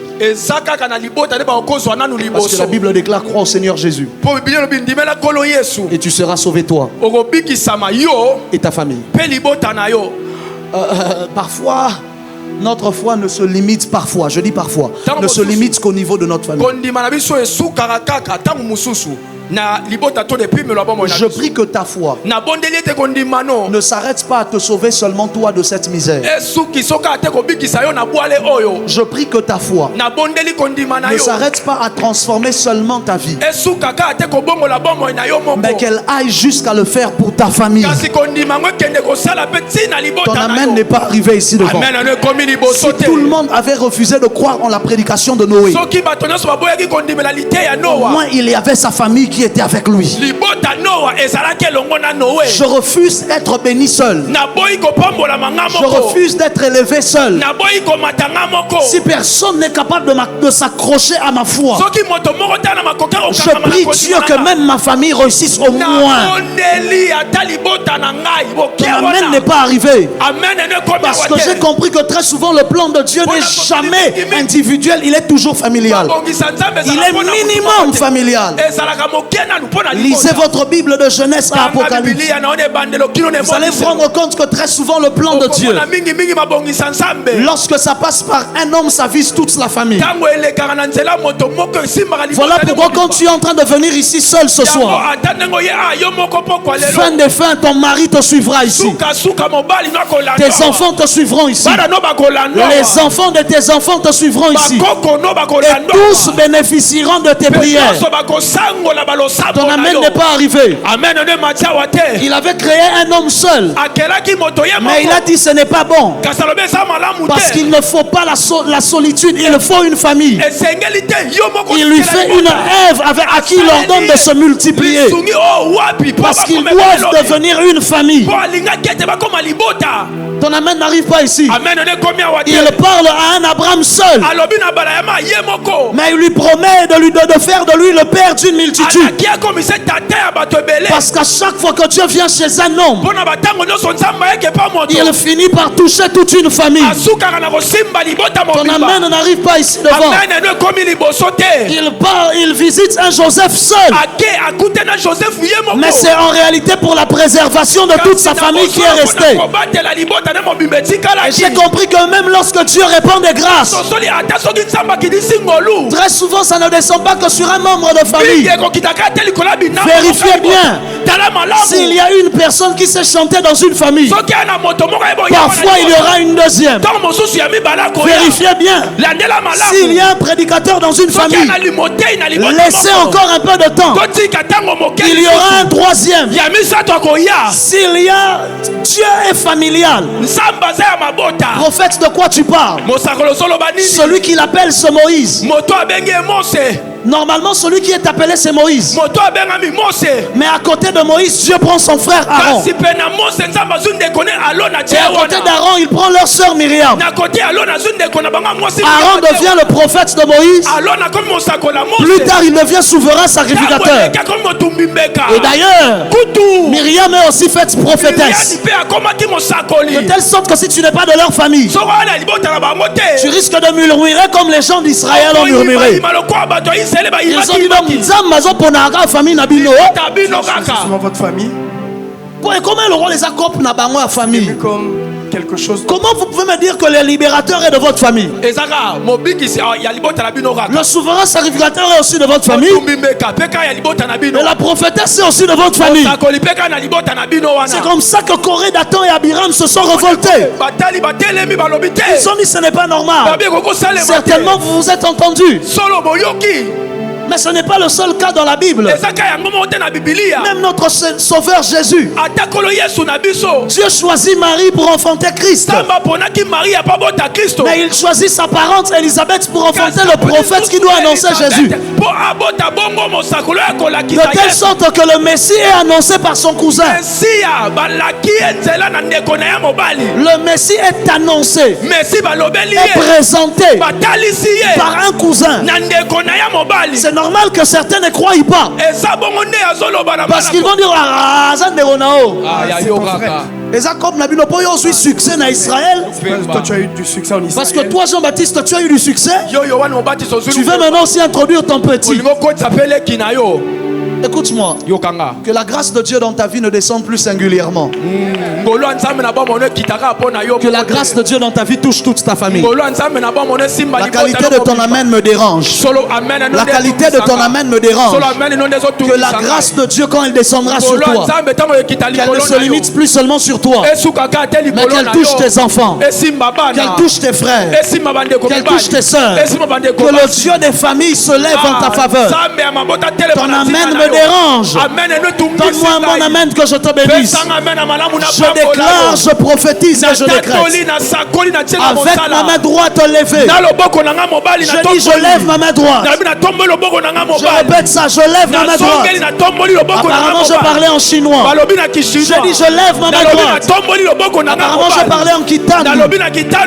Parce que la Bible déclare: crois au Seigneur Jésus et tu seras sauvé, toi et ta famille. Parfois, notre foi ne se limite parfois, je dis parfois, ne se limite qu'au niveau de notre famille. Je prie que ta foi ne s'arrête pas à te sauver seulement toi de cette misère. Je prie que ta foi ne s'arrête pas à transformer seulement ta vie, mais qu'elle aille jusqu'à le faire pour ta famille. Ton amen n'est pas arrivé ici devant. Si tout le monde avait refusé de croire en la prédication de Noé, au moins il y avait sa famille qui était avec lui. Je refuse d'être béni seul. Je refuse d'être élevé seul. Si personne n'est capable de s'accrocher à ma foi, je prie Dieu que même ma famille réussisse au moins. Ton amen n'est pas arrivé. Parce que j'ai compris que très souvent le plan de Dieu n'est jamais individuel, il est toujours familial. Il est minimum familial. Lisez votre Bible de Genèse à Apocalypse. Vous allez vous rendre compte que très souvent le plan de Dieu, lorsque ça passe par un homme, ça vise toute la famille. Voilà pourquoi quand tu es en train de venir ici seul ce soir, fin de fin, ton mari te suivra ici. Tes enfants te suivront ici. Les enfants de tes enfants te suivront ici. Et tous bénéficieront de tes prières. Ton amen n'est pas arrivé. Il avait créé un homme seul, mais il a dit ce n'est pas bon, parce qu'il ne faut pas la solitude, il faut une famille. Il lui fait une Ève à qui il ordonne de se multiplier, parce qu'ils doivent devenir une famille. Ton amen n'arrive pas ici. Il parle à un Abraham seul, mais il lui promet de faire de lui le père d'une multitude. Parce qu'à chaque fois que Dieu vient chez un homme, il finit par toucher toute une famille. Ton amen n'arrive pas ici devant. Il visite un Joseph seul, mais c'est en réalité pour la préservation de toute sa famille qui est restée. Et j'ai compris que même lorsque Dieu répand des grâces, très souvent ça ne descend pas que sur un membre de famille. Vérifiez bien. S'il y a une personne qui sait chanter dans une famille, parfois il y aura une deuxième. Vérifiez bien. S'il y a un prédicateur dans une famille, laissez encore un peu de temps, il y aura un troisième. S'il y a Dieu est familial. Prophète, de quoi tu parles? Celui qui l'appelle c'est Moïse. Normalement, celui qui est appelé, c'est Moïse. Mais à côté de Moïse, Dieu prend son frère Aaron. Et à côté d'Aaron, il prend leur sœur Myriam. Aaron devient le prophète de Moïse. Plus tard, il devient souverain sacrificateur. Et d'ailleurs, Myriam est aussi faite prophétesse. De telle sorte que si tu n'es pas de leur famille, tu risques de murmurer comme les gens d'Israël ont murmuré. Ils ont dit donc Nzambe ponaka famille na bino. C'est souvent votre famille. Comment le roi les accopte na bango à famille? Comme quelque chose. Comment vous pouvez me dire que le libérateur est de votre famille? Le souverain sacrificateur est aussi de votre famille. Et la prophétesse est aussi de votre famille. C'est comme ça que Corée, Dathan et Abiram se sont révoltés. Ils ont dit ce n'est pas normal. Certainement vous vous êtes entendus. Mais ce n'est pas le seul cas dans la Bible. Même notre Sauveur Jésus, Dieu choisit Marie pour enfanter Christ. Mais il choisit sa parente Élisabeth pour enfanter le prophète qui doit annoncer Jésus. De telle sorte que le Messie est annoncé par son cousin. Le Messie est annoncé, est présenté par un cousin. C'est normal que certains ne croient pas. Parce qu'ils vont dire et ça comme n'a eu succès en Israël. Toi tu as eu du succès en Israël. Parce que toi Jean-Baptiste tu as eu du succès. Tu veux maintenant aussi introduire ton petit. Écoute-moi, que la grâce de Dieu dans ta vie ne descende plus singulièrement. Que la grâce de Dieu dans ta vie touche toute ta famille. La qualité de ton amen me dérange. La qualité de ton amen me dérange. Que la grâce de Dieu quand elle descendra sur toi, qu'elle ne se limite plus seulement sur toi, mais qu'elle touche tes enfants, qu'elle touche tes frères, qu'elle touche tes soeurs. Que le Dieu des familles se lève en ta faveur. Ton amen me dérange. Donne-moi un bon amen que je te bénisse. Je déclare, je prophétise et je décrète. Avec ma main droite levée, je dis je lève ma main droite. Je répète ça, je lève ma main droite. Apparemment je parlais en chinois. Je dis je lève ma main droite. Apparemment je parlais en kitane.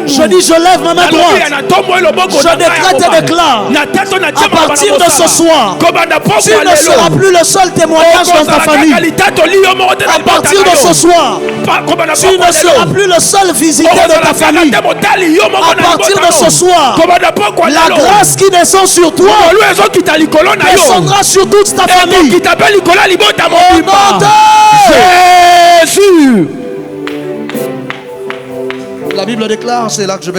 Je dis je lève ma main droite. Je décrète et déclare, à partir de ce soir, tu ne seras plus le seul témoignage dans ta famille. À partir de ce soir, tu ne seras plus le seul visité de ta famille. À partir de ce soir, la grâce qui descend sur toi descendra sur toute ta famille. Au nom de Jésus. La Bible déclare, c'est là que je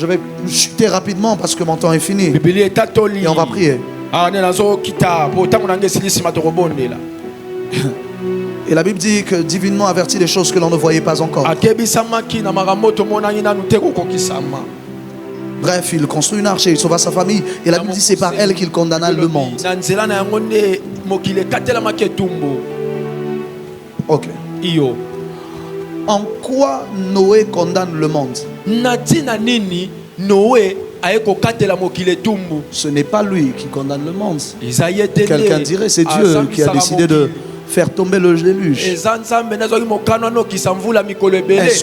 vais chuter rapidement parce que mon temps est fini. Et on va prier. Et la Bible dit que divinement avertit des choses que l'on ne voyait pas encore. Bref, il construit une arche et il sauva sa famille. Et la Bible dit c'est par elle qu'il condamna le monde. Ok. En quoi Noé condamne le monde? Ce n'est pas lui qui condamne le monde. Quelqu'un dirait c'est Dieu qui a décidé de faire tomber le déluge. Est-ce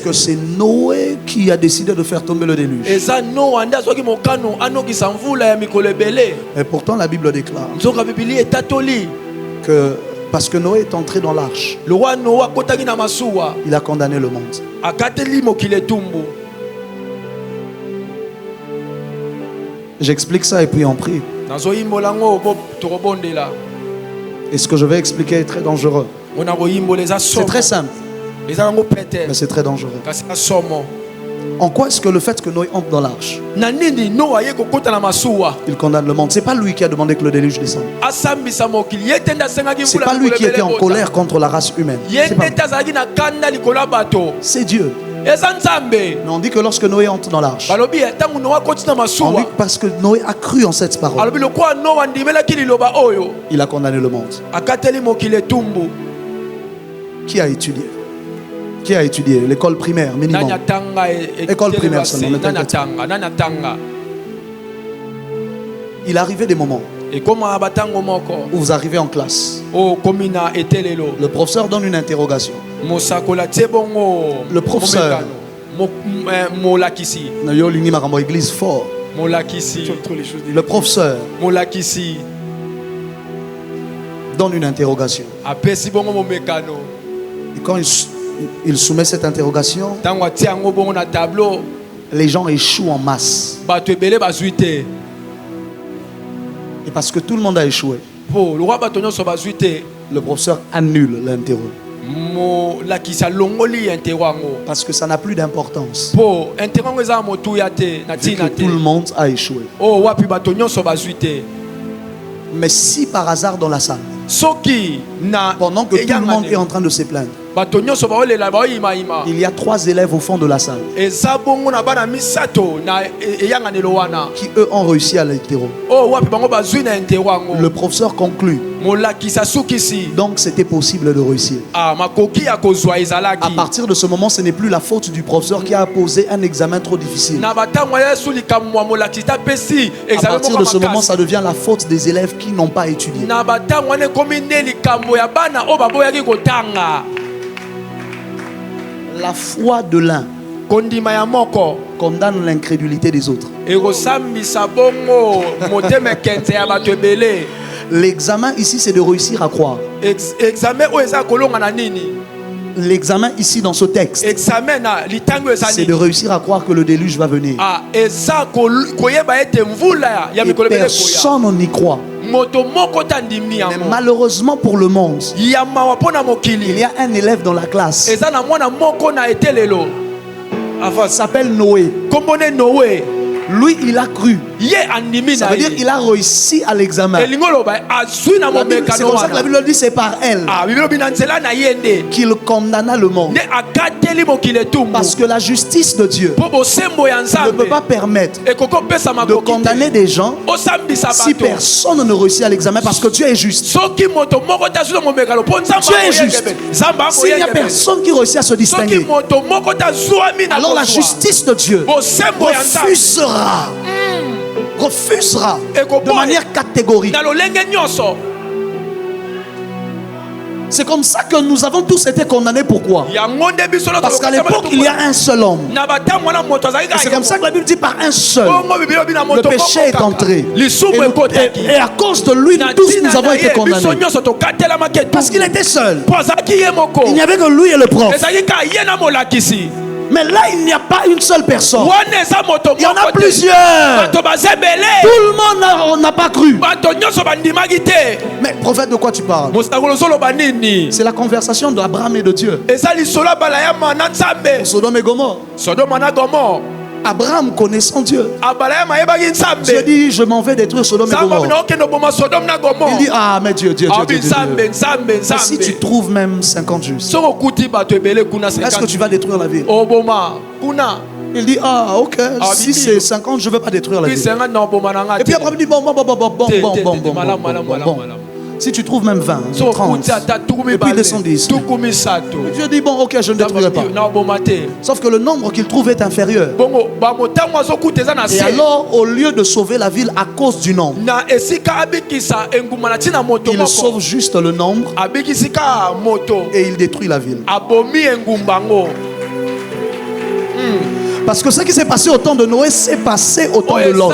que c'est Noé qui a décidé de faire tomber le déluge? Et pourtant la Bible déclare que parce que Noé est entré dans l'arche, il a condamné le monde. J'explique ça et puis on prie. Et ce que je vais expliquer est très dangereux. C'est très simple, mais c'est très dangereux. En quoi est-ce que le fait que Noé entre dans l'arche, il condamne le monde? C'est pas lui qui a demandé que le déluge descende. C'est pas lui qui était en colère contre la race humaine. C'est Dieu. Mais on dit que lorsque Noé entre dans l'arche, on dit parce que Noé a cru en cette parole, il a condamné le monde. Qui a étudié? Qui a étudié? L'école primaire minimum. École primaire seulement. Il arrivait des moments où vous arrivez en classe. Le professeur donne une interrogation. Le professeur église fort. Le professeur donne une interrogation. Et quand il soumet cette interrogation, les gens échouent en masse. Et parce que tout le monde a échoué, le professeur annule l'interro. Parce que ça n'a plus d'importance. Vu que tout le monde a échoué. Mais si par hasard dans la salle, pendant que tout le monde est en train de se plaindre, il y a 3 élèves au fond de la salle qui eux ont réussi à l'interro. Le professeur conclut. Donc c'était possible de réussir. À partir de ce moment, ce n'est plus la faute du professeur qui a posé un examen trop difficile. À partir de ce moment, ça devient la faute des élèves qui n'ont pas étudié. La foi de l'un condamne l'incrédulité des autres. L'examen ici, c'est de réussir à croire. L'examen ici dans ce texte, c'est de réussir à croire que le déluge va venir. Et personne n'y croit. Mais malheureusement pour le monde, il y a un élève dans la classe. Il s'appelle Noé. Lui, il a cru. Ça veut dire qu'il a réussi à l'examen. C'est comme ça que la Bible dit, c'est par elle qu'il condamna le monde. Parce que la justice de Dieu ne peut pas permettre de condamner des gens si personne ne réussit à l'examen, parce que Dieu est juste. Dieu est juste. S'il n'y a personne qui réussit à se distinguer, alors la justice de Dieu refusera de manière catégorique. C'est comme ça que nous avons tous été condamnés. Pourquoi? Parce qu'à l'époque, il y a un seul homme. Et c'est comme ça que la Bible dit, par un seul, le péché est entré. Et à cause de lui, tous nous avons été condamnés. Parce qu'il était seul. Il n'y avait que lui et le prof. Mais là, il n'y a pas une seule personne. Il y en a plusieurs. Tout le monde n'a pas cru. Mais prophète, de quoi tu parles? C'est la conversation d'Abraham et de Dieu. Sodome et Gomorrhe. Abraham connaissant Dieu. Dieu dit, je m'en vais détruire Sodome et Gomorrhe. Il dit, ah mais Dieu. Et si tu trouves même 50 justes, est-ce que tu vas détruire la ville? Il dit, ah ok, si c'est 50, je ne veux pas détruire la ville. Et puis Abraham dit, bon. Si tu trouves même 20, 30, et puis descend 10. Dieu dit, bon, ok, je ne détruirai pas. Sauf que le nombre qu'il trouve est inférieur. Et alors, au lieu de sauver la ville à cause du nombre, il sauve juste le nombre et il détruit la ville. Parce que ce qui s'est passé au temps de Noé s'est passé au temps de Lot.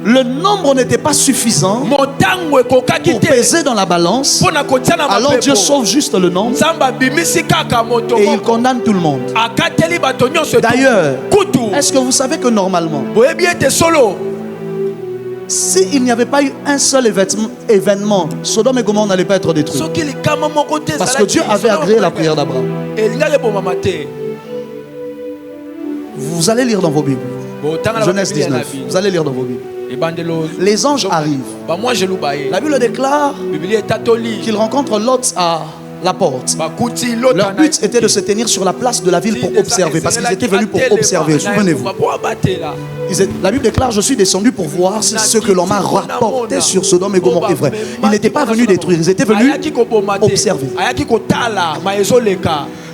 Le nombre n'était pas suffisant pour peser dans la balance. Alors Dieu sauve juste le nombre et il condamne tout le monde. D'ailleurs, est-ce que vous savez que normalement, s'il n'y avait pas eu un seul événement, Sodome et Gomorrhe n'allait pas être détruit. Parce que Dieu avait agréé la prière d'Abraham. Vous allez lire dans vos Bibles. Genèse 19. Vous allez lire dans vos Bibles. Les anges arrivent. La Bible déclare qu'ils rencontrent Lot à la porte. Leur but était de se tenir sur la place de la ville pour observer, parce qu'ils étaient venus pour observer. Souvenez-vous. La Bible déclare, je suis descendu pour voir si ce que l'on m'a rapporté sur Sodome et Gomorrhe est vrai. Ils n'étaient pas venus détruire, ils étaient venus observer.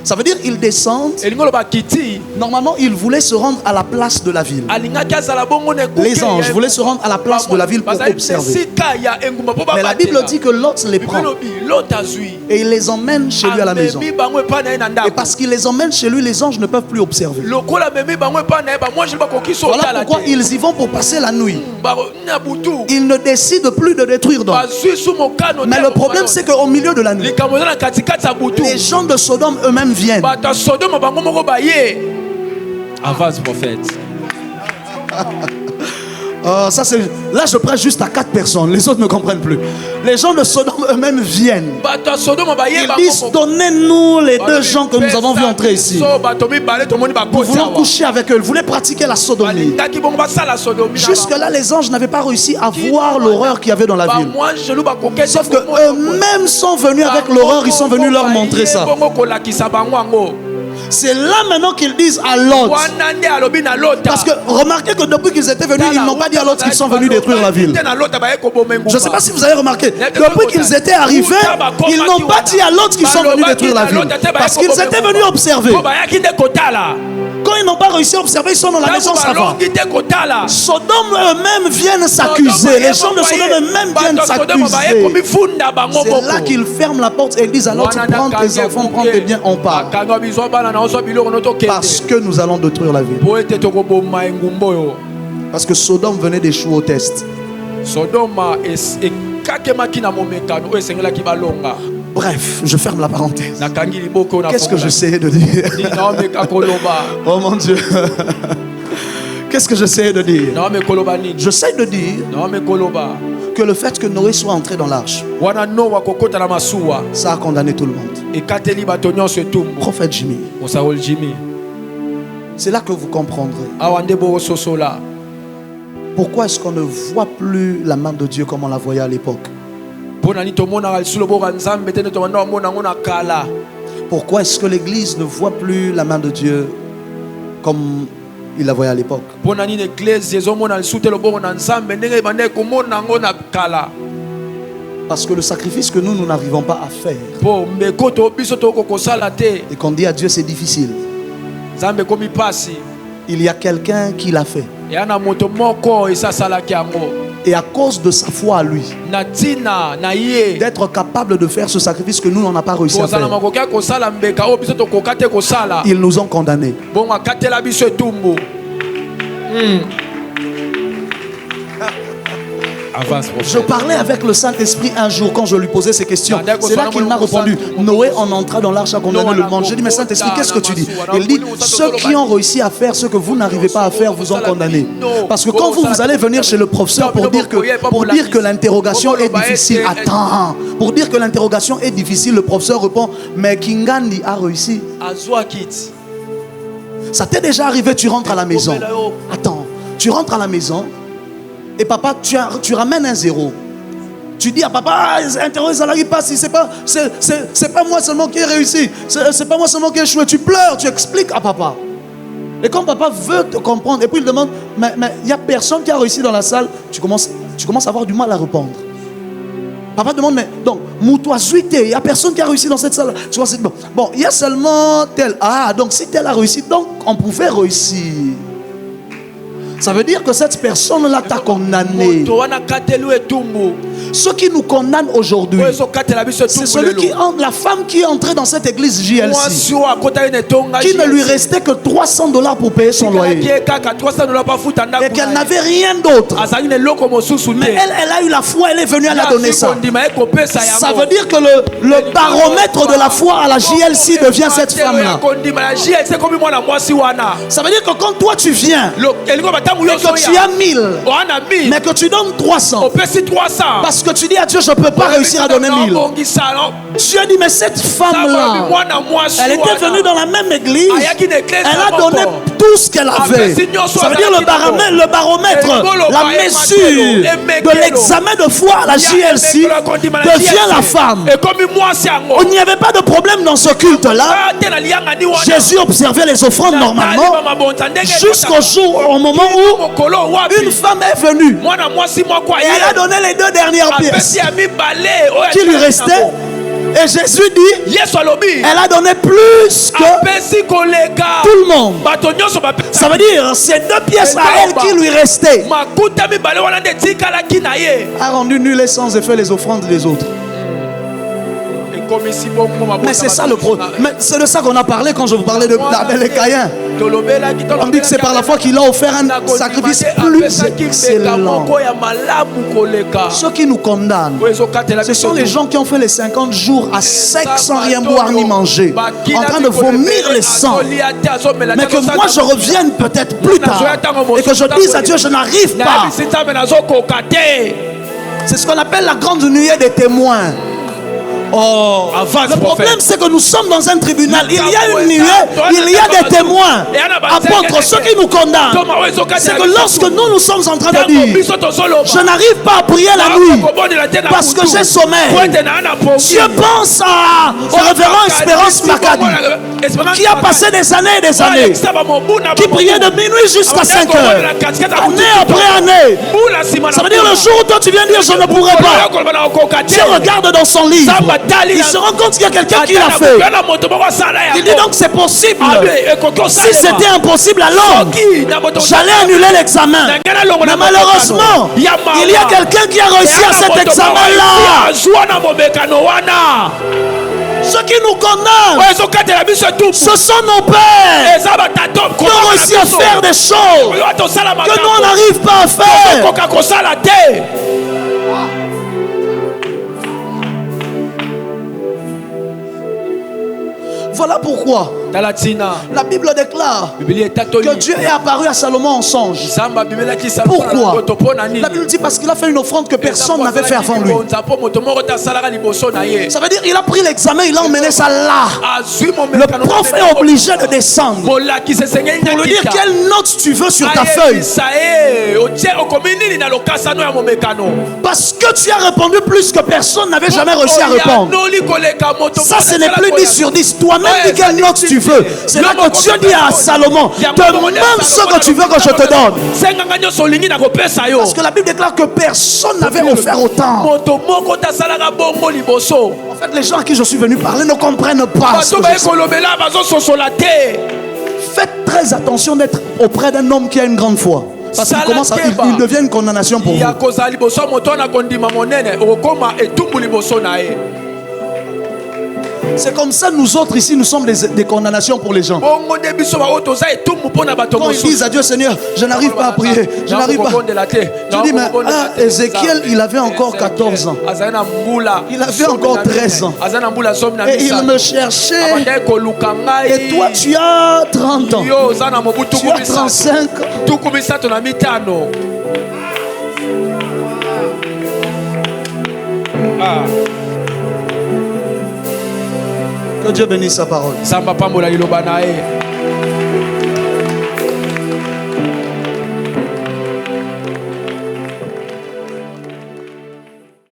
Ça veut dire qu'ils descendent. Normalement, ils voulaient se rendre à la place de la ville. Les anges voulaient se rendre à la place de la ville pour observer. Mais la Bible dit que Lot les prend et il les emmène chez lui à la maison. Et parce qu'il les emmène chez lui, les anges ne peuvent plus observer. Voilà pourquoi ils y vont pour passer la nuit. Ils ne décident plus de détruire donc. Mais le problème, c'est qu'au milieu de la nuit, les gens de Sodome eux-mêmes viennent. Ça c'est... Là je prêche juste à 4 personnes. Les autres ne comprennent plus. Les gens de Sodome eux-mêmes viennent. Ils disent donnez-nous les 2 gens que nous avons vus entrer ici. Nous voulons coucher avec eux. Ils voulaient pratiquer la sodomie. Jusque là les anges n'avaient pas réussi à voir l'horreur qu'il y avait dans la ville. Sauf que eux-mêmes sont venus avec l'horreur. Ils sont venus leur montrer ça. C'est là maintenant qu'ils disent à Lot. Parce que remarquez que depuis qu'ils étaient venus, ils n'ont pas dit à Lot qu'ils sont venus détruire la ville. Je ne sais pas si vous avez remarqué. Depuis qu'ils étaient arrivés, ils n'ont pas dit à Lot qu'ils sont venus détruire la ville. Parce qu'ils étaient venus observer. Quand ils n'ont pas réussi à observer, ils sont dans la maison, ça va. Sodome eux-mêmes viennent s'accuser. Les gens de Sodome eux-mêmes viennent s'accuser. C'est là qu'ils ferment la porte et ils disent à l'autre, prends tes enfants, prends tes biens, on part. Parce que nous allons détruire la ville. Parce que Sodome venait d'échouer au test. Bref, je ferme la parenthèse. Qu'est-ce que j'essayais de dire? Oh mon Dieu. Qu'est-ce que j'essayais de dire? J'essaie de dire que le fait que Noé soit entré dans l'arche, ça a condamné tout le monde. Prophète Jimmy, c'est là que vous comprendrez pourquoi est-ce qu'on ne voit plus la main de Dieu comme on la voyait à l'époque. Pourquoi est-ce que l'église ne voit plus la main de Dieu comme il la voyait à l'époque? Parce que le sacrifice que nous n'arrivons pas à faire, et qu'on dit à Dieu c'est difficile, il y a quelqu'un qui l'a fait. Et à cause de sa foi à lui, d'être capable de faire ce sacrifice que nous n'en avons pas réussi à faire, ils nous ont condamnés. Je parlais avec le Saint-Esprit un jour quand je lui posais ces questions. C'est là qu'il m'a répondu. Noé en entra dans l'arche à condamner le monde. J'ai dit mais Saint-Esprit, qu'est-ce que tu dis? Il dit ceux qui ont réussi à faire ce que vous n'arrivez pas à faire vous ont condamné. Parce que quand vous allez venir chez le professeur pour dire que l'interrogation est difficile, attends, pour dire que l'interrogation est difficile, le professeur répond mais Kingandi a réussi. Ça t'est déjà arrivé, tu rentres à la maison. Attends, tu rentres à la maison. Et papa, tu ramènes un 0. Tu dis à papa, interroge salarié passe, c'est pas moi seulement qui ai réussi, c'est pas moi seulement qui ai échoué. Tu pleures, tu expliques à papa. Et quand papa veut te comprendre, et puis il demande, mais il n'y a personne qui a réussi dans la salle, tu commences à avoir du mal à répondre. Papa demande, mais donc, il n'y a personne qui a réussi dans cette salle. Tu vois, bon, il y a seulement tel. Ah, donc si tel a réussi, donc on pouvait réussir. Ça veut dire que cette personne-là t'a condamné. Ce qui nous condamne aujourd'hui, c'est la femme qui est entrée dans cette église JLC, qui ne lui restait que $300 pour payer son loyer, et qu'elle n'avait rien d'autre. Mais elle a eu la foi, elle est venue, elle a donné ça. Ça veut dire que le baromètre de la foi à la JLC devient cette femme-là. Ça veut dire que quand toi tu viens, et que tu as 1000, mais que tu donnes 300, parce que tu dis à Dieu je ne peux pas réussir à donner 1000. Dieu dit mais cette femme-là, elle était venue dans la même église, elle a donné tout ce qu'elle avait. Ça veut dire le baromètre, la mesure de l'examen de foi à la JLC devient la femme. Il n'y avait pas de problème dans ce culte-là. Jésus observait les offrandes normalement jusqu'au jour, au moment où une femme est venue et elle a donné les 2 dernières pièces qui lui restaient. Et Jésus dit, elle a donné plus que tout le monde. Ça veut dire, ces 2 pièces à elle qui lui restaient a rendu nul et sans effet les offrandes des autres. Mais c'est ça le problème. Mais c'est de ça qu'on a parlé quand je vous parlais d'Abel et Caïn. On dit que c'est par la foi qu'il a offert un sacrifice plus excellent. Ceux qui nous condamnent, ce sont les gens qui ont fait les 50 jours à sec sans rien boire ni manger, en train de vomir le sang. Mais que moi je revienne peut-être plus tard et que je dise à Dieu, je n'arrive pas. C'est ce qu'on appelle la grande nuée des témoins. Oh, le problème c'est que nous sommes dans un tribunal. Il y a une nuée, il y a des témoins. Apôtres, ceux qui nous condamnent, c'est que lorsque nous sommes en train de dire, je n'arrive pas à prier la nuit parce que j'ai sommeil. Dieu pense au révérend Espérance Makadi, qui a passé des années et des années, qui priait de minuit jusqu'à 5 heures, année après année. Ça veut dire le jour où toi tu viens dire je ne pourrai pas, Dieu regarde dans son livre, il se rend compte qu'il y a quelqu'un qui l'a fait. Il dit donc c'est possible. Si c'était impossible alors j'allais annuler l'examen. Mais malheureusement il y a quelqu'un qui a réussi à cet examen là. Ceux qui nous condamnent, ce sont nos pères qui ont réussi à faire des choses que nous on n'arrive pas à faire. Voilà pourquoi la Bible déclare que Dieu est apparu à Salomon en songe. Pourquoi? La Bible dit parce qu'il a fait une offrande que personne n'avait fait avant lui. Ça veut dire qu'il a pris l'examen, il a emmené ça là. Le prof est obligé de descendre pour lui dire quelle note tu veux sur ta feuille. Parce que tu as répondu plus que personne n'avait jamais réussi à répondre. Ça, ce n'est plus 10 sur 10. Toi-même, dis quelle note tu veux. C'est là que Dieu dit à Salomon, demande ce que tu veux que je te donne. Parce que la Bible déclare que personne n'avait offert autant. En fait, les gens à qui je suis venu parler ne comprennent pas ce que je dis. Faites très attention d'être auprès d'un homme qui a une grande foi. Parce qu'il devient une condamnation pour vous. C'est comme ça, nous autres ici, nous sommes des condamnations pour les gens. Quand ils disent à Dieu, Seigneur, je n'arrive pas à prier, je n'arrive pas. Je dis, mais Ézéchiel, il avait encore 14 ans. Il avait encore 13 ans. Et il me cherchait. Et toi, tu as 30 ans. Tu as 35 ans. Que Dieu bénisse sa parole.